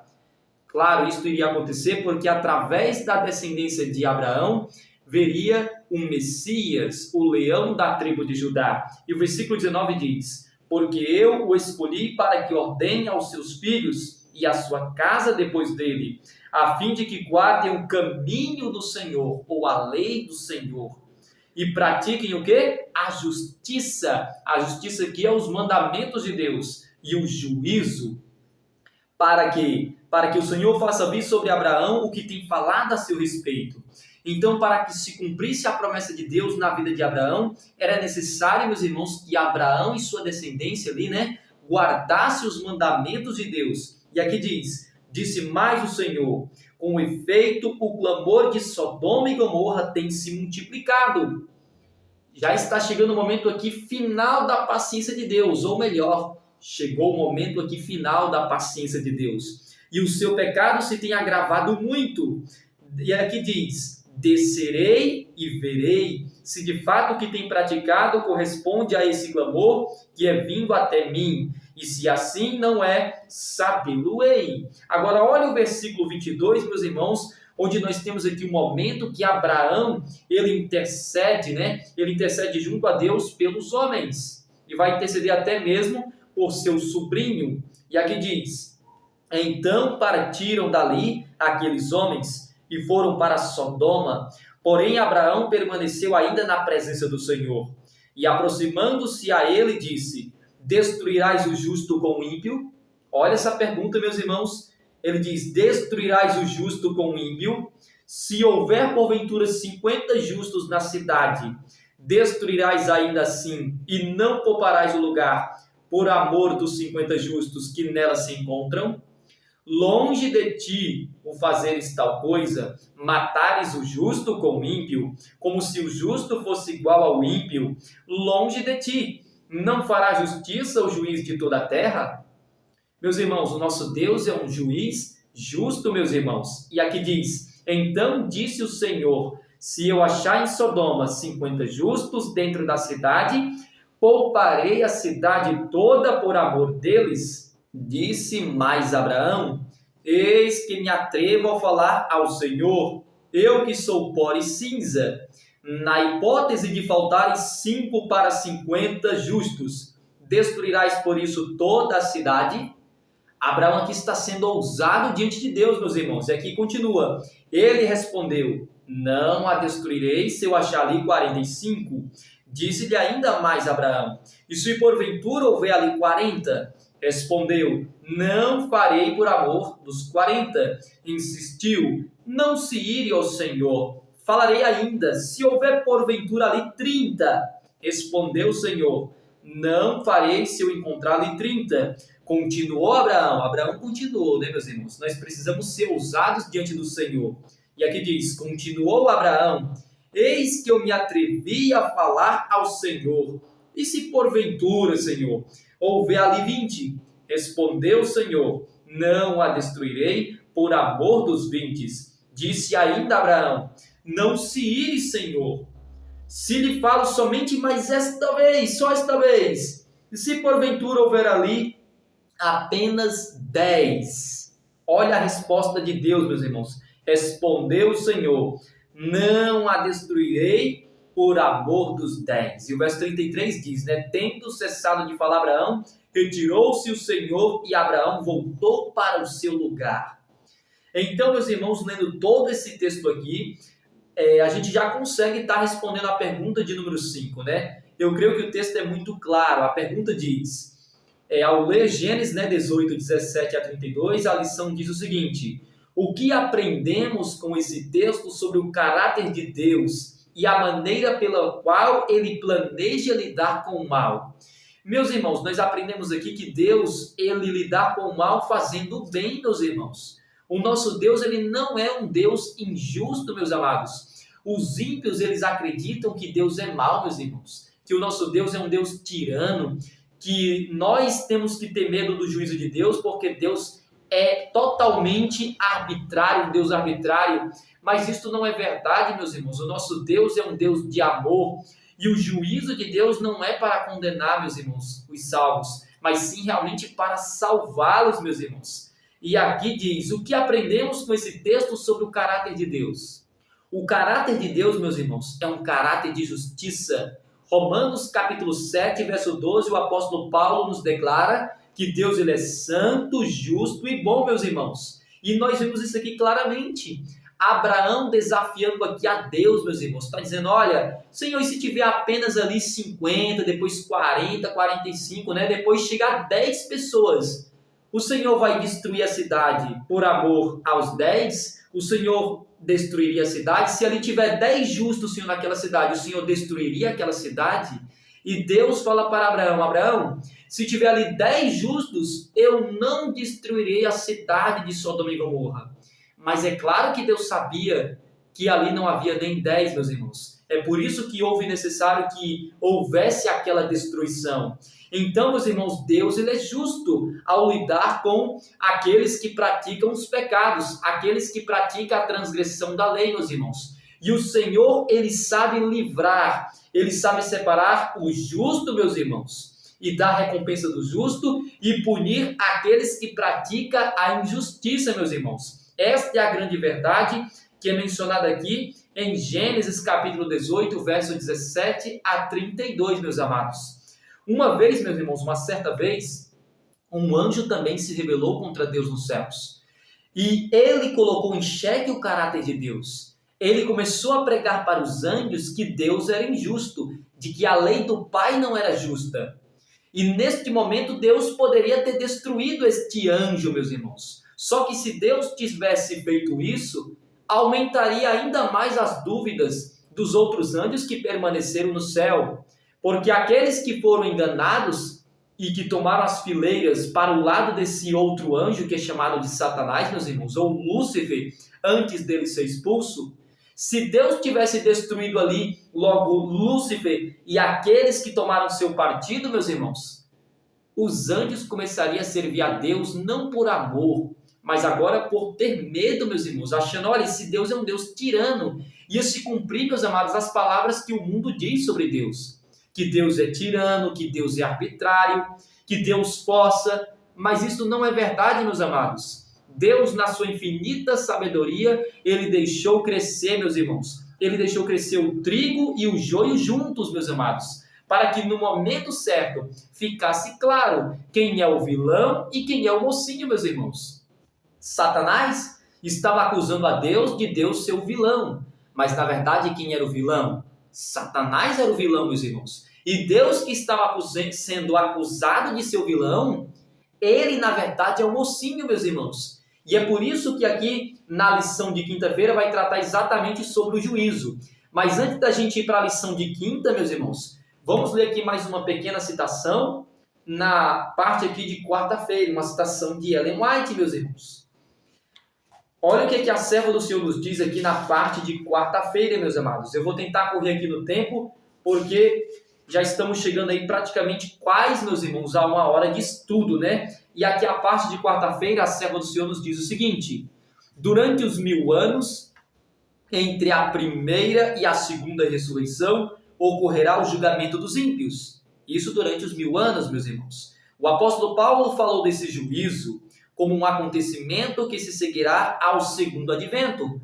[SPEAKER 1] Claro, isso iria acontecer porque através da descendência de Abraão veria um Messias, o leão da tribo de Judá. E o versículo 19 diz: porque eu o escolhi para que ordene aos seus filhos e à sua casa depois dele, a fim de que guardem o caminho do Senhor, ou a lei do Senhor, e pratiquem o quê? A justiça. A justiça que é os mandamentos de Deus e o juízo, para que o Senhor faça vir sobre Abraão o que tem falado a seu respeito. Então, para que se cumprisse a promessa de Deus na vida de Abraão, era necessário, meus irmãos, que Abraão e sua descendência ali, guardasse os mandamentos de Deus. E aqui diz: disse mais o Senhor: com efeito, o clamor de Sodoma e Gomorra tem se multiplicado. Já está chegando o momento aqui final da paciência de Deus, ou melhor, chegou o momento aqui final da paciência de Deus. E o seu pecado se tem agravado muito. E aqui diz: descerei e verei se de fato o que tem praticado corresponde a esse clamor que é vindo até mim. E se assim não é, sabê-lo-ei. Agora olha o versículo 22, meus irmãos, onde nós temos aqui um momento que Abraão, ele intercede, Ele intercede junto a Deus pelos homens. E vai interceder até mesmo por seu sobrinho. E aqui diz: então partiram dali aqueles homens e foram para Sodoma. Porém Abraão permaneceu ainda na presença do Senhor. E aproximando-se a ele, disse: destruirás o justo com o ímpio? Olha essa pergunta, meus irmãos. Ele diz: destruirás o justo com o ímpio? Se houver porventura 50 justos na cidade, destruirás ainda assim e não pouparás o lugar por amor dos 50 justos que nela se encontram? Longe de ti o fazeres tal coisa, matares o justo com o ímpio, como se o justo fosse igual ao ímpio. Longe de ti, não fará justiça o juiz de toda a terra? Meus irmãos, o nosso Deus é um juiz justo, meus irmãos. E aqui diz: então disse o Senhor: se eu achar em Sodoma 50 justos dentro da cidade, pouparei a cidade toda por amor deles. Disse mais Abraão: eis que me atrevo a falar ao Senhor, eu que sou pó e cinza. Na hipótese de faltarem 5 para 50 justos, destruirás por isso toda a cidade? Abraão aqui está sendo ousado diante de Deus, meus irmãos. E aqui continua: ele respondeu: não a destruirei se eu achar ali 45. Disse-lhe ainda mais Abraão: e se porventura houver ali 40? Respondeu: não farei por amor dos 40. Insistiu: não se ire ao Senhor. Falarei ainda, se houver porventura ali 30. Respondeu o Senhor: não farei se eu encontrar ali 30. Continuou Abraão. Abraão continuou, meus irmãos? Nós precisamos ser ousados diante do Senhor. E aqui diz: continuou Abraão: eis que eu me atrevi a falar ao Senhor. E se porventura, Senhor, houver ali 20? Respondeu o Senhor: não a destruirei por amor dos 20. Disse ainda Abraão: não se ire, Senhor, se lhe falo somente mais esta vez, só esta vez. E se porventura houver ali apenas 10? Olha a resposta de Deus, meus irmãos. Respondeu o Senhor: não a destruirei por amor dos 10. E o verso 33 diz, tendo cessado de falar Abraão, retirou-se o Senhor e Abraão voltou para o seu lugar. Então, meus irmãos, lendo todo esse texto aqui, a gente já consegue estar respondendo a pergunta de número 5, né? Eu creio que o texto é muito claro. A pergunta diz, ao ler Gênesis, né, 18, 17 a 32, a lição diz o seguinte: o que aprendemos com esse texto sobre o caráter de Deus e a maneira pela qual ele planeja lidar com o mal? Meus irmãos, nós aprendemos aqui que Deus, ele lidar com o mal fazendo o bem, meus irmãos. O nosso Deus, ele não é um Deus injusto, meus amados. Os ímpios, eles acreditam que Deus é mau, meus irmãos. Que o nosso Deus é um Deus tirano, que nós temos que ter medo do juízo de Deus, porque Deus é totalmente arbitrário, um Deus arbitrário. Mas isso não é verdade, meus irmãos. O nosso Deus é um Deus de amor. E o juízo de Deus não é para condenar, meus irmãos, os salvos, mas sim realmente para salvá-los, meus irmãos. E aqui diz, o que aprendemos com esse texto sobre o caráter de Deus? O caráter de Deus, meus irmãos, é um caráter de justiça. Romanos capítulo 7, verso 12, o apóstolo Paulo nos declara que Deus, ele é santo, justo e bom, meus irmãos. E nós vemos isso aqui claramente. Abraão desafiando aqui a Deus, meus irmãos, está dizendo, olha, Senhor, e se tiver apenas ali 50, depois 40, 45, né? Depois chegar a 10 pessoas, o Senhor vai destruir a cidade por amor aos 10? O Senhor destruiria a cidade? Se ali tiver 10 justos, Senhor, naquela cidade, o Senhor destruiria aquela cidade? E Deus fala para Abraão, Abraão, se tiver ali 10 justos, eu não destruirei a cidade de Sodoma e Gomorra. Mas é claro que Deus sabia que ali não havia nem 10, meus irmãos. É por isso que houve necessário que houvesse aquela destruição. Então, meus irmãos, Deus, ele é justo ao lidar com aqueles que praticam os pecados, aqueles que praticam a transgressão da lei, meus irmãos. E o Senhor, ele sabe livrar, ele sabe separar o justo, meus irmãos, e dar recompensa do justo e punir aqueles que praticam a injustiça, meus irmãos. Esta é a grande verdade que é mencionada aqui em Gênesis capítulo 18, verso 17 a 32, meus amados. Uma vez, meus irmãos, uma certa vez, um anjo também se rebelou contra Deus nos céus. E ele colocou em xeque o caráter de Deus. Ele começou a pregar para os anjos que Deus era injusto, de que a lei do Pai não era justa. E neste momento Deus poderia ter destruído este anjo, meus irmãos. Só que se Deus tivesse feito isso, aumentaria ainda mais as dúvidas dos outros anjos que permaneceram no céu. Porque aqueles que foram enganados e que tomaram as fileiras para o lado desse outro anjo, que é chamado de Satanás, meus irmãos, ou Lúcifer, antes dele ser expulso, se Deus tivesse destruído ali logo Lúcifer e aqueles que tomaram seu partido, meus irmãos, os anjos começariam a servir a Deus não por amor, mas agora por ter medo, meus irmãos, achando, olha, esse Deus é um Deus tirano. Ia se cumprir, meus amados, as palavras que o mundo diz sobre Deus. Que Deus é tirano, que Deus é arbitrário, que Deus força. Mas isso não é verdade, meus amados. Deus, na sua infinita sabedoria, ele deixou crescer, meus irmãos. Ele deixou crescer o trigo e o joio juntos, meus amados, para que no momento certo ficasse claro quem é o vilão e quem é o mocinho, meus irmãos. Satanás estava acusando a Deus de Deus ser o vilão. Mas, na verdade, quem era o vilão? Satanás era o vilão, meus irmãos. E Deus que estava sendo acusado de ser o vilão, ele, na verdade, é o mocinho, meus irmãos. E é por isso que aqui, na lição de quinta-feira, vai tratar exatamente sobre o juízo. Mas antes da gente ir para a lição de quinta, meus irmãos, vamos ler aqui mais uma pequena citação na parte aqui de quarta-feira, uma citação de Ellen White, meus irmãos. Olha o que a serva do Senhor nos diz aqui na parte de quarta-feira, meus amados. Eu vou tentar correr aqui no tempo, porque já estamos chegando aí praticamente quase, meus irmãos, a uma hora de estudo, né? E aqui a parte de quarta-feira, a serva do Senhor nos diz o seguinte: durante os 1000 anos, entre a primeira e a segunda ressurreição, ocorrerá o julgamento dos ímpios. Isso durante os 1000 anos, meus irmãos. O apóstolo Paulo falou desse juízo como um acontecimento que se seguirá ao segundo advento,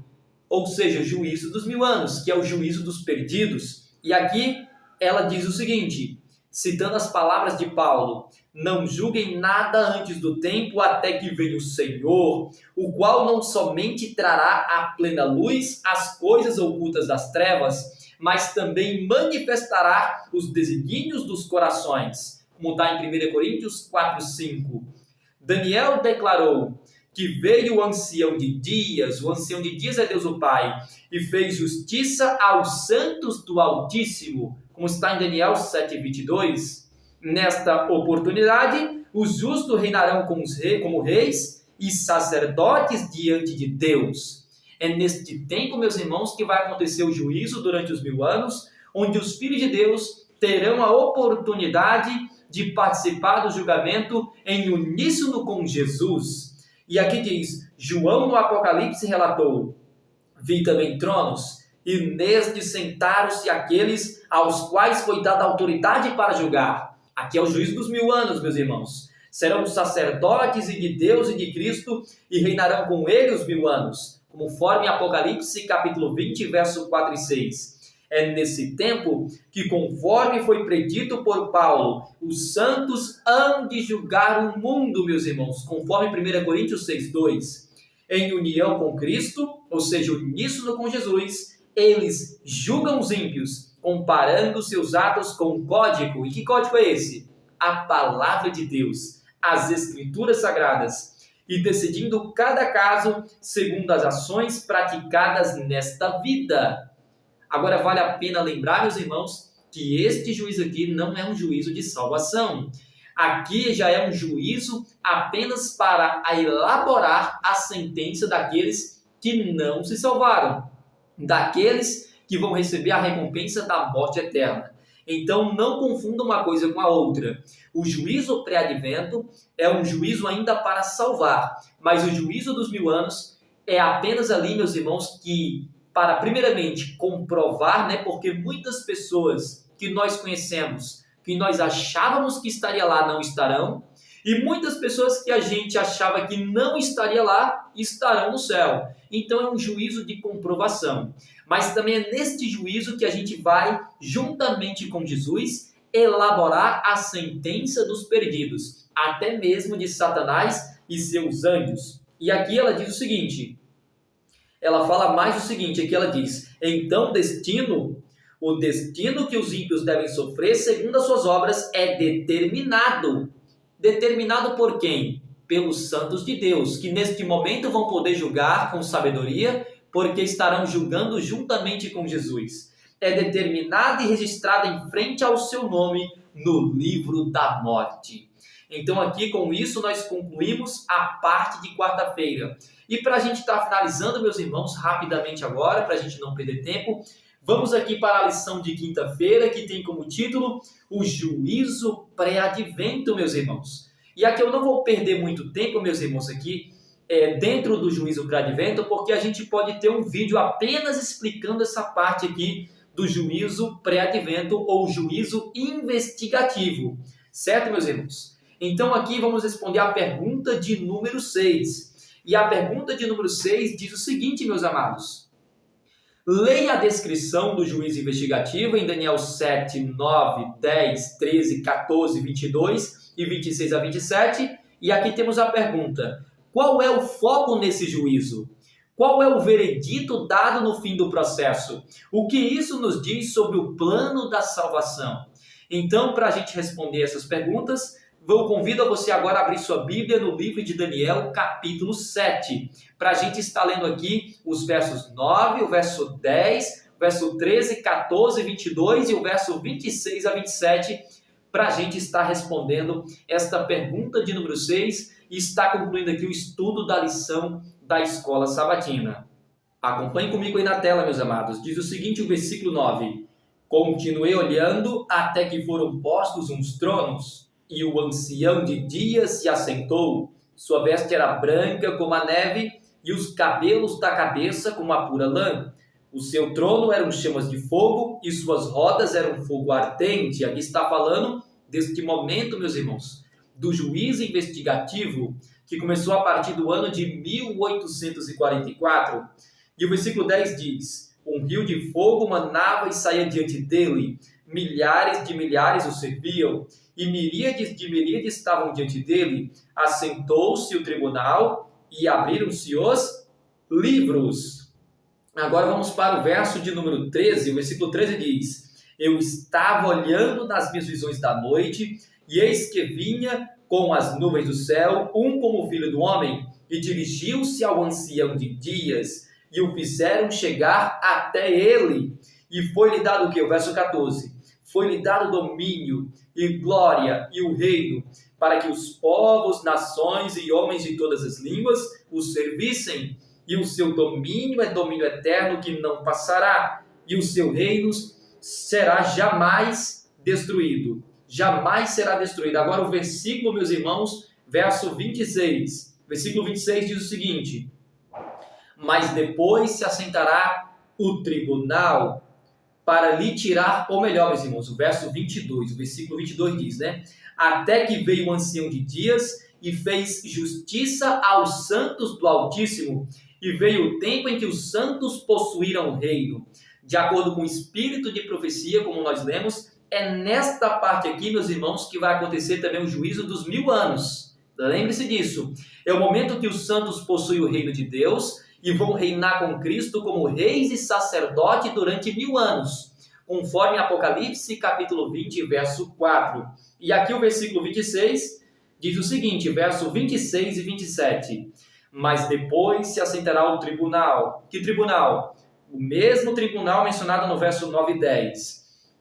[SPEAKER 1] ou seja, o juízo dos 1000 anos, que é o juízo dos perdidos. E aqui ela diz o seguinte: citando as palavras de Paulo: não julguem nada antes do tempo, até que venha o Senhor, o qual não somente trará à plena luz as coisas ocultas das trevas, mas também manifestará os desígnios dos corações, como está em 1 Coríntios 4:5. Daniel declarou que veio o ancião de dias é Deus o Pai, e fez justiça aos santos do Altíssimo, como está em Daniel 7:22. Nesta oportunidade, os justos reinarão como reis e sacerdotes diante de Deus. É neste tempo, meus irmãos, que vai acontecer o juízo durante os 1000 anos, onde os filhos de Deus terão a oportunidade de participar do julgamento em uníssono com Jesus. E aqui diz, João no Apocalipse relatou: vi também tronos, e nestes sentaram-se aqueles aos quais foi dada autoridade para julgar. Aqui é o juízo dos 1000 anos, meus irmãos. Serão sacerdotes e de Deus e de Cristo, e reinarão com ele os 1000 anos, conforme Apocalipse capítulo 20, verso 4 e 6. É nesse tempo que, conforme foi predito por Paulo, os santos hão de julgar o mundo, meus irmãos, conforme 1 Coríntios 6:2. Em união com Cristo, ou seja, uníssono com Jesus, eles julgam os ímpios, comparando seus atos com um código. E que código é esse? A palavra de Deus, as Escrituras Sagradas, e decidindo cada caso segundo as ações praticadas nesta vida. Agora, vale a pena lembrar, meus irmãos, que este juízo aqui não é um juízo de salvação. Aqui já é um juízo apenas para elaborar a sentença daqueles que não se salvaram, daqueles que vão receber a recompensa da morte eterna. Então, não confunda uma coisa com a outra. O juízo pré-advento é um juízo ainda para salvar, mas o juízo dos 1000 anos é apenas ali, meus irmãos, que para primeiramente comprovar, porque muitas pessoas que nós conhecemos, que nós achávamos que estaria lá, não estarão, e muitas pessoas que a gente achava que não estaria lá, estarão no céu. Então é um juízo de comprovação. Mas também é neste juízo que a gente vai, juntamente com Jesus, elaborar a sentença dos perdidos, até mesmo de Satanás e seus anjos. E aqui ela diz o seguinte, ela fala mais o seguinte, aqui ela diz, então o destino que os ímpios devem sofrer segundo as suas obras é determinado. Determinado por quem? Pelos santos de Deus, que neste momento vão poder julgar com sabedoria, porque estarão julgando juntamente com Jesus. É determinado e registrado em frente ao seu nome no livro da morte. Então aqui com isso nós concluímos a parte de quarta-feira. E para a gente estar finalizando, meus irmãos, rapidamente agora, para a gente não perder tempo, vamos aqui para a lição de quinta-feira, que tem como título o juízo pré-advento, meus irmãos. E aqui eu não vou perder muito tempo, meus irmãos, aqui dentro do juízo pré-advento, porque a gente pode ter um vídeo apenas explicando essa parte aqui do juízo pré-advento ou juízo investigativo. Certo, meus irmãos? Então aqui vamos responder a pergunta de número 6. E a pergunta de número 6 diz o seguinte, meus amados. Leia a descrição do juízo investigativo em Daniel 7, 9, 10, 13, 14, 22 e 26 a 27. E aqui temos a pergunta. Qual é o foco nesse juízo? Qual é o veredito dado no fim do processo? O que isso nos diz sobre o plano da salvação? Então, para a gente responder essas perguntas, eu convido a você agora a abrir sua Bíblia no livro de Daniel, capítulo 7, para a gente estar lendo aqui os versos 9, o verso 10, o verso 13, 14, 22 e o verso 26 a 27, para a gente estar respondendo esta pergunta de número 6 e estar concluindo aqui o estudo da lição da escola sabatina. Acompanhe comigo aí na tela, meus amados. Diz o seguinte, o versículo 9. Continuei olhando até que foram postos uns tronos, e o ancião de dias se assentou. Sua veste era branca como a neve, e os cabelos da cabeça como a pura lã. O seu trono eram chamas de fogo, e suas rodas eram fogo ardente. Aqui está falando deste momento, meus irmãos, do juízo investigativo, que começou a partir do ano de 1844. E o versículo 10 diz, um rio de fogo manava e saía diante dele, milhares de milhares o serviam, e miríades de miríades estavam diante dele. Assentou-se o tribunal e abriram-se os livros. Agora vamos para o verso de número 13. O versículo 13 diz: Eu estava olhando nas minhas visões da noite, e eis que vinha com as nuvens do céu um como o filho do homem, e dirigiu-se ao ancião de dias, e o fizeram chegar até ele. E foi-lhe dado o quê? O verso 14. Foi-lhe dado domínio e glória e o reino, para que os povos, nações e homens de todas as línguas o servissem. E o seu domínio é domínio eterno que não passará, e o seu reino será jamais destruído. Jamais será destruído. Agora o versículo, meus irmãos, verso 26. Versículo 26 diz o seguinte: Mas depois se assentará o tribunal para lhe tirar, ou melhor, meus irmãos, o verso 22, o versículo 22 diz, né? Até que veio o ancião de dias e fez justiça aos santos do Altíssimo, e veio o tempo em que os santos possuíram o reino. De acordo com o espírito de profecia, como nós lemos, é nesta parte aqui, meus irmãos, que vai acontecer também o juízo dos 1000 anos. Lembre-se disso. É o momento que os santos possuem o reino de Deus e vão reinar com Cristo como reis e sacerdotes durante 1000 anos, conforme Apocalipse capítulo 20, verso 4. E aqui o versículo 26 diz o seguinte, verso 26 e 27. Mas depois se assentará o tribunal. Que tribunal? O mesmo tribunal mencionado no verso 9 e 10.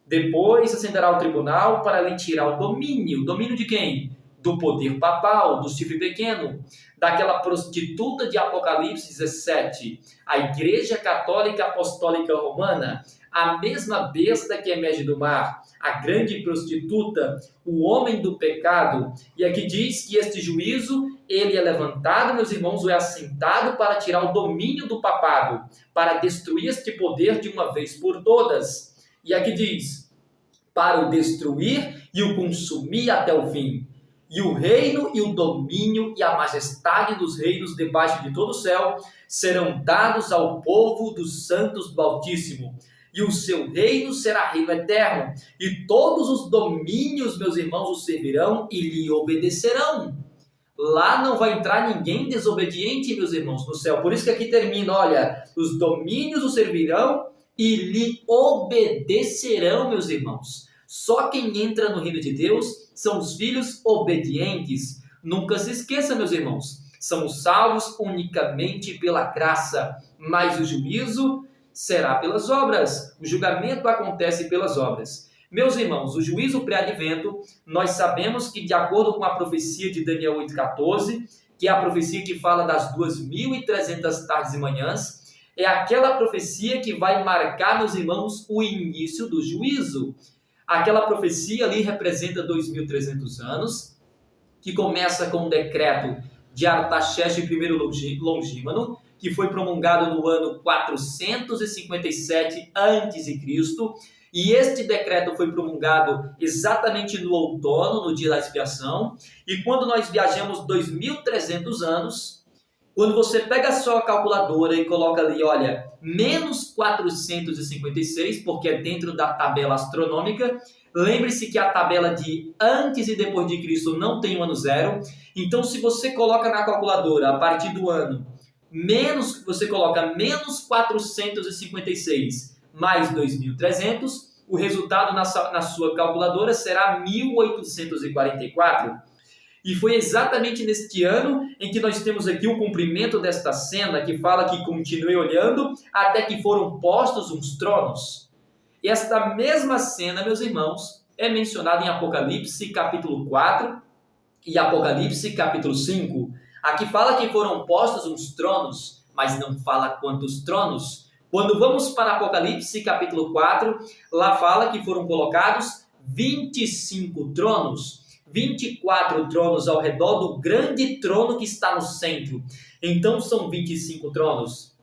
[SPEAKER 1] Depois se assentará o tribunal para lhe tirar o domínio. Domínio de quem? Do poder papal, do chifre pequeno, daquela prostituta de Apocalipse 17, a Igreja Católica Apostólica Romana, a mesma besta que emerge do mar, a grande prostituta, o homem do pecado. E aqui diz que este juízo, ele é levantado, meus irmãos, ou é assentado para tirar o domínio do papado, para destruir este poder de uma vez por todas. E aqui diz, para o destruir e o consumir até o fim. E o reino e o domínio e a majestade dos reinos debaixo de todo o céu serão dados ao povo dos santos do Altíssimo. E o seu reino será reino eterno. E todos os domínios, meus irmãos, o servirão e lhe obedecerão. Lá não vai entrar ninguém desobediente, meus irmãos, no céu. Por isso que aqui termina, olha, os domínios o servirão e lhe obedecerão, meus irmãos. Só quem entra no reino de Deus são os filhos obedientes. Nunca se esqueça, meus irmãos, são salvos unicamente pela graça, mas o juízo será pelas obras. O julgamento acontece pelas obras. Meus irmãos, o juízo pré-advento, nós sabemos que, de acordo com a profecia de Daniel 8,14, que é a profecia que fala das 2.300 tardes e manhãs, é aquela profecia que vai marcar, meus irmãos, o início do juízo. Aquela profecia ali representa 2.300 anos, que começa com o decreto de Artaxerxes I Longímano, que foi promulgado no ano 457 a.C., e este decreto foi promulgado exatamente no outono, no dia da expiação, e quando nós viajamos 2.300 anos, quando você pega a sua calculadora e coloca ali, olha, menos 456, porque é dentro da tabela astronômica, lembre-se que a tabela de antes e depois de Cristo não tem o ano zero, então se você coloca na calculadora a partir do ano, você coloca menos 456 mais 2.300, o resultado na sua calculadora será 1844. E foi exatamente neste ano em que nós temos aqui o cumprimento desta cena, que fala que continuei olhando até que foram postos uns tronos. E esta mesma cena, meus irmãos, é mencionada em Apocalipse capítulo 4 e Apocalipse capítulo 5. Aqui fala que foram postos uns tronos, mas não fala quantos tronos. Quando vamos para Apocalipse capítulo 4, lá fala que foram colocados 25 tronos. 24 tronos ao redor do grande trono que está no centro. Então são 25 tronos.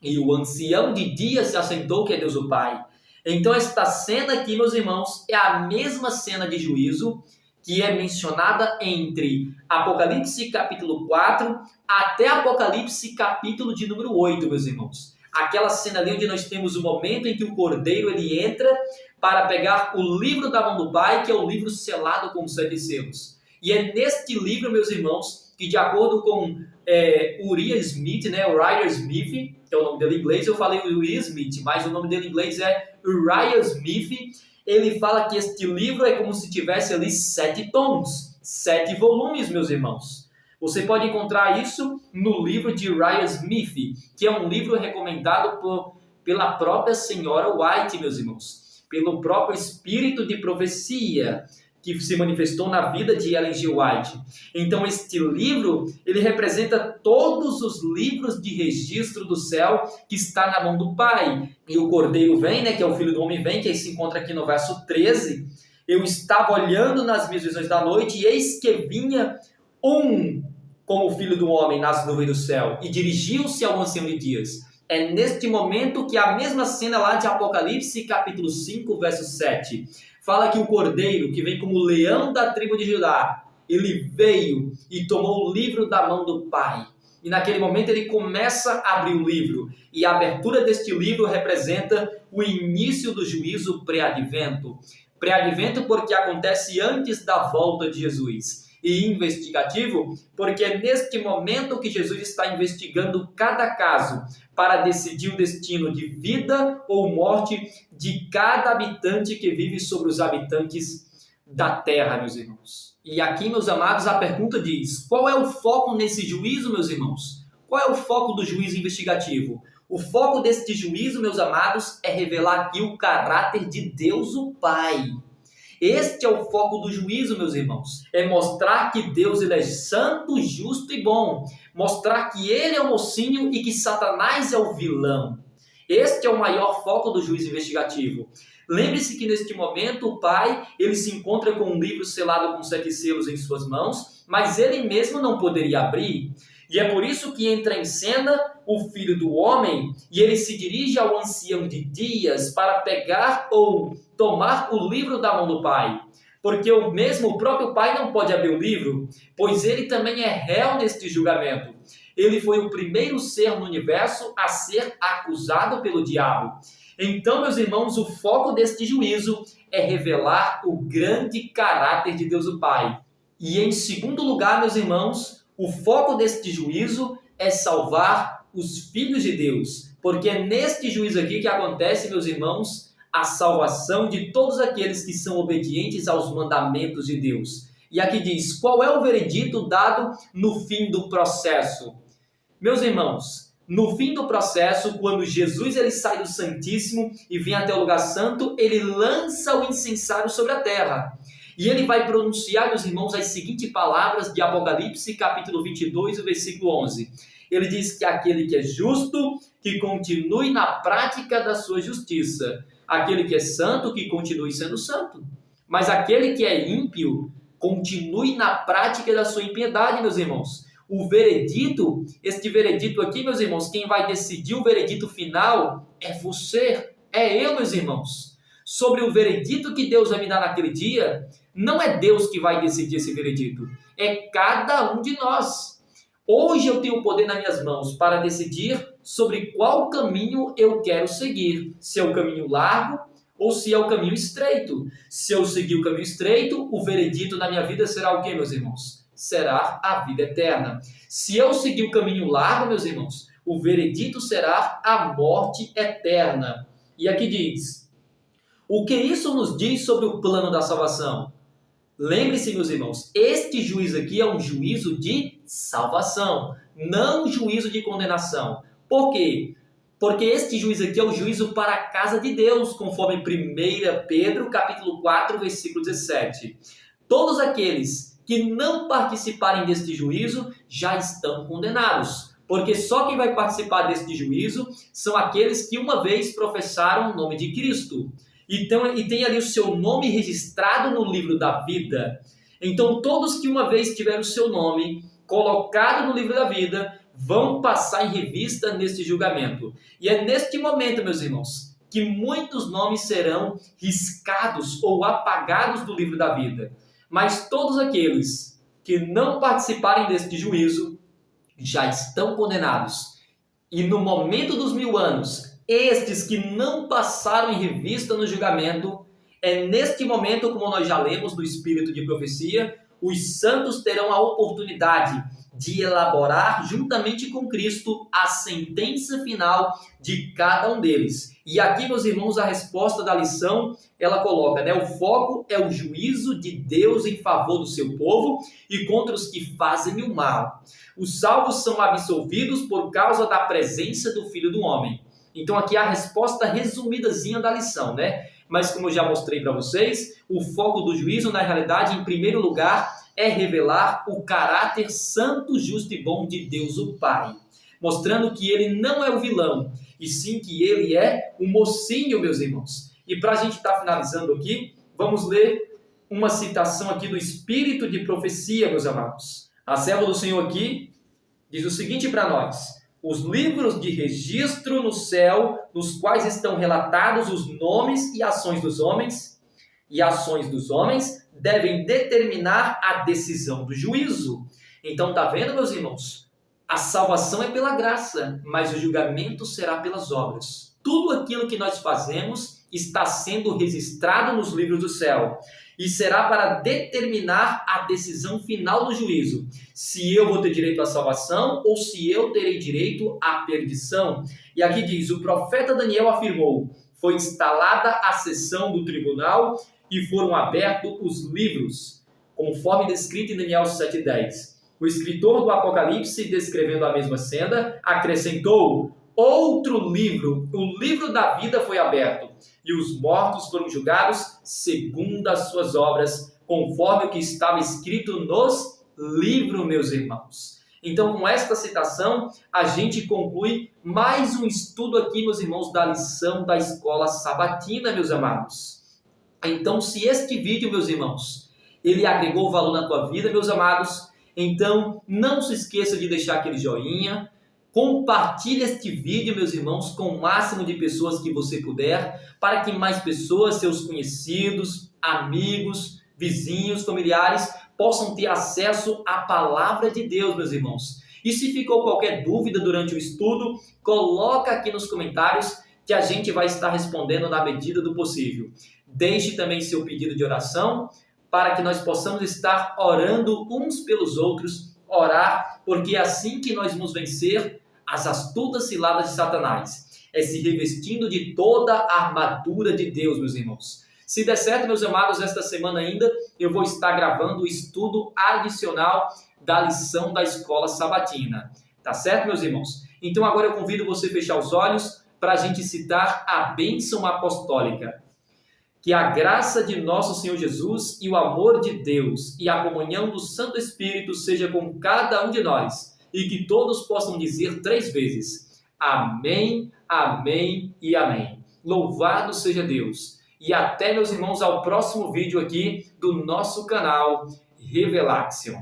[SPEAKER 1] E o ancião de dias se assentou, que é Deus o Pai. Então esta cena aqui, meus irmãos, é a mesma cena de juízo que é mencionada entre Apocalipse capítulo 4 até Apocalipse capítulo de número 8, meus irmãos. aquela cena ali onde nós temos o momento em que o cordeiro ele entra para pegar o livro da mão do Pai, que é o livro selado com os 7 selos. E é neste livro, meus irmãos, que de acordo com Uriah Smith, né, Uriah Smith, que é o nome dele em inglês, eu falei Uriah Smith, mas o nome dele em inglês é Uriah Smith, ele fala que este livro é como se tivesse ali 7 tons, 7 volumes, meus irmãos. Você pode encontrar isso no livro de Uriah Smith, que é um livro recomendado pela própria senhora White, meus irmãos, pelo próprio espírito de profecia que se manifestou na vida de Ellen G. White. Então, este livro, ele representa todos os livros de registro do céu que está na mão do Pai. E o Cordeiro vem, né, que é o Filho do Homem vem, que aí se encontra aqui no verso 13. Eu estava olhando nas minhas visões da noite, e eis que vinha como o Filho do Homem nas nuvens do céu, e dirigiu-se ao ancião de dias. É neste momento que a mesma cena lá de Apocalipse, capítulo 5, verso 7, fala que o Cordeiro, que vem como leão da tribo de Judá, ele veio e tomou o livro da mão do Pai. E naquele momento ele começa a abrir o livro. E a abertura deste livro representa o início do juízo pré-advento. Pré-advento porque acontece antes da volta de Jesus. E investigativo porque é neste momento que Jesus está investigando cada caso para decidir o destino de vida ou morte de cada habitante que vive sobre os habitantes da terra, meus irmãos. E aqui, meus amados, a pergunta diz: qual é o foco nesse juízo, meus irmãos? Qual é o foco do juízo investigativo? O foco deste juízo, meus amados, é revelar aqui o caráter de Deus o Pai. Este é o foco do juízo, meus irmãos. É mostrar que Deus ele é santo, justo e bom. Mostrar que ele é o mocinho e que Satanás é o vilão. Este é o maior foco do juízo investigativo. Lembre-se que neste momento o Pai ele se encontra com um livro selado com 7 selos em suas mãos, mas ele mesmo não poderia abrir. E é por isso que entra em cena o Filho do Homem e ele se dirige ao ancião de dias para pegar ou tomar o livro da mão do Pai. Porque o próprio Pai não pode abrir o livro, pois ele também é réu neste julgamento. Ele foi o primeiro ser no universo a ser acusado pelo diabo. Então, meus irmãos, o foco deste juízo é revelar o grande caráter de Deus o Pai. E em segundo lugar, meus irmãos, o foco deste juízo é salvar os filhos de Deus. Porque é neste juízo aqui que acontece, meus irmãos, a salvação de todos aqueles que são obedientes aos mandamentos de Deus. E aqui diz, qual é o veredito dado no fim do processo? Meus irmãos, no fim do processo, quando Jesus ele sai do Santíssimo e vem até o lugar santo, ele lança o incensário sobre a terra. E ele vai pronunciar, meus irmãos, as seguintes palavras de Apocalipse, capítulo 22, versículo 11. Ele diz que aquele que é justo, que continue na prática da sua justiça. Aquele que é santo, que continue sendo santo. Mas aquele que é ímpio, continue na prática da sua impiedade, meus irmãos. O veredito, este veredito aqui, meus irmãos, quem vai decidir o veredito final é você, é eu, meus irmãos. Sobre o veredito que Deus vai me dar naquele dia, não é Deus que vai decidir esse veredito, é cada um de nós. Hoje eu tenho o poder nas minhas mãos para decidir sobre qual caminho eu quero seguir, se é o caminho largo ou se é o caminho estreito. Se eu seguir o caminho estreito, o veredito na minha vida será o quê, meus irmãos? Será a vida eterna. Se eu seguir o caminho largo, meus irmãos, o veredito será a morte eterna. E aqui diz, o que isso nos diz sobre o plano da salvação? Lembre-se, meus irmãos, este juízo aqui é um juízo de salvação, não um juízo de condenação. Por quê? Porque este juízo aqui é o juízo para a casa de Deus, conforme 1 Pedro, capítulo 4, versículo 17. Todos aqueles que não participarem deste juízo já estão condenados, porque só quem vai participar deste juízo são aqueles que uma vez professaram o nome de Cristo. Então, e tem ali o seu nome registrado no livro da vida. Então, todos que uma vez tiveram o seu nome colocado no livro da vida, vão passar em revista neste julgamento. E é neste momento, meus irmãos, que muitos nomes serão riscados ou apagados do livro da vida. Mas todos aqueles que não participarem deste juízo já estão condenados. E no momento dos 1000 anos, estes que não passaram em revista no julgamento, é neste momento, como nós já lemos no Espírito de Profecia, os santos terão a oportunidade de elaborar juntamente com Cristo a sentença final de cada um deles. E aqui, meus irmãos, a resposta da lição, ela coloca, né? O foco é o juízo de Deus em favor do seu povo e contra os que fazem o mal. Os salvos são absolvidos por causa da presença do Filho do Homem. Então aqui a resposta resumidazinha da lição, né? Mas como eu já mostrei para vocês, o foco do juízo, na realidade, em primeiro lugar, é revelar o caráter santo, justo e bom de Deus o Pai, mostrando que ele não é o vilão, e sim que ele é o mocinho, meus irmãos. E para a gente estar finalizando aqui, vamos ler uma citação aqui do Espírito de Profecia, meus amados. A serva do Senhor aqui diz o seguinte para nós: os livros de registro no céu, nos quais estão relatados os nomes e ações dos homens, devem determinar a decisão do juízo. Então, tá vendo, meus irmãos? A salvação é pela graça, mas o julgamento será pelas obras. Tudo aquilo que nós fazemos está sendo registrado nos livros do céu e será para determinar a decisão final do juízo. Se eu vou ter direito à salvação ou se eu terei direito à perdição. E aqui diz, o profeta Daniel afirmou, foi instalada a sessão do tribunal e foram abertos os livros, conforme descrito em Daniel 7,10. O escritor do Apocalipse, descrevendo a mesma cena, acrescentou, outro livro, o livro da vida foi aberto, e os mortos foram julgados segundo as suas obras, conforme o que estava escrito nos livros, meus irmãos. Então, com esta citação, a gente conclui mais um estudo aqui, meus irmãos, da lição da escola sabatina, meus amados. Então, se este vídeo, meus irmãos, ele agregou valor na tua vida, meus amados, então não se esqueça de deixar aquele joinha, compartilhe este vídeo, meus irmãos, com o máximo de pessoas que você puder, para que mais pessoas, seus conhecidos, amigos, vizinhos, familiares, possam ter acesso à palavra de Deus, meus irmãos. E se ficou qualquer dúvida durante o estudo, coloca aqui nos comentários que a gente vai estar respondendo na medida do possível. Deixe também seu pedido de oração para que nós possamos estar orando uns pelos outros, orar, porque é assim que nós vamos vencer as astutas ciladas de Satanás, é se revestindo de toda a armadura de Deus, meus irmãos. Se der certo, meus amados, esta semana ainda eu vou estar gravando o estudo adicional da lição da escola sabatina. Tá certo, meus irmãos? Então agora eu convido você a fechar os olhos para a gente citar a bênção apostólica. Que a graça de nosso Senhor Jesus e o amor de Deus e a comunhão do Santo Espírito seja com cada um de nós e que todos possam dizer 3 vezes: Amém, Amém e Amém. Louvado seja Deus. E até, meus irmãos, ao próximo vídeo aqui do nosso canal Revelaxion.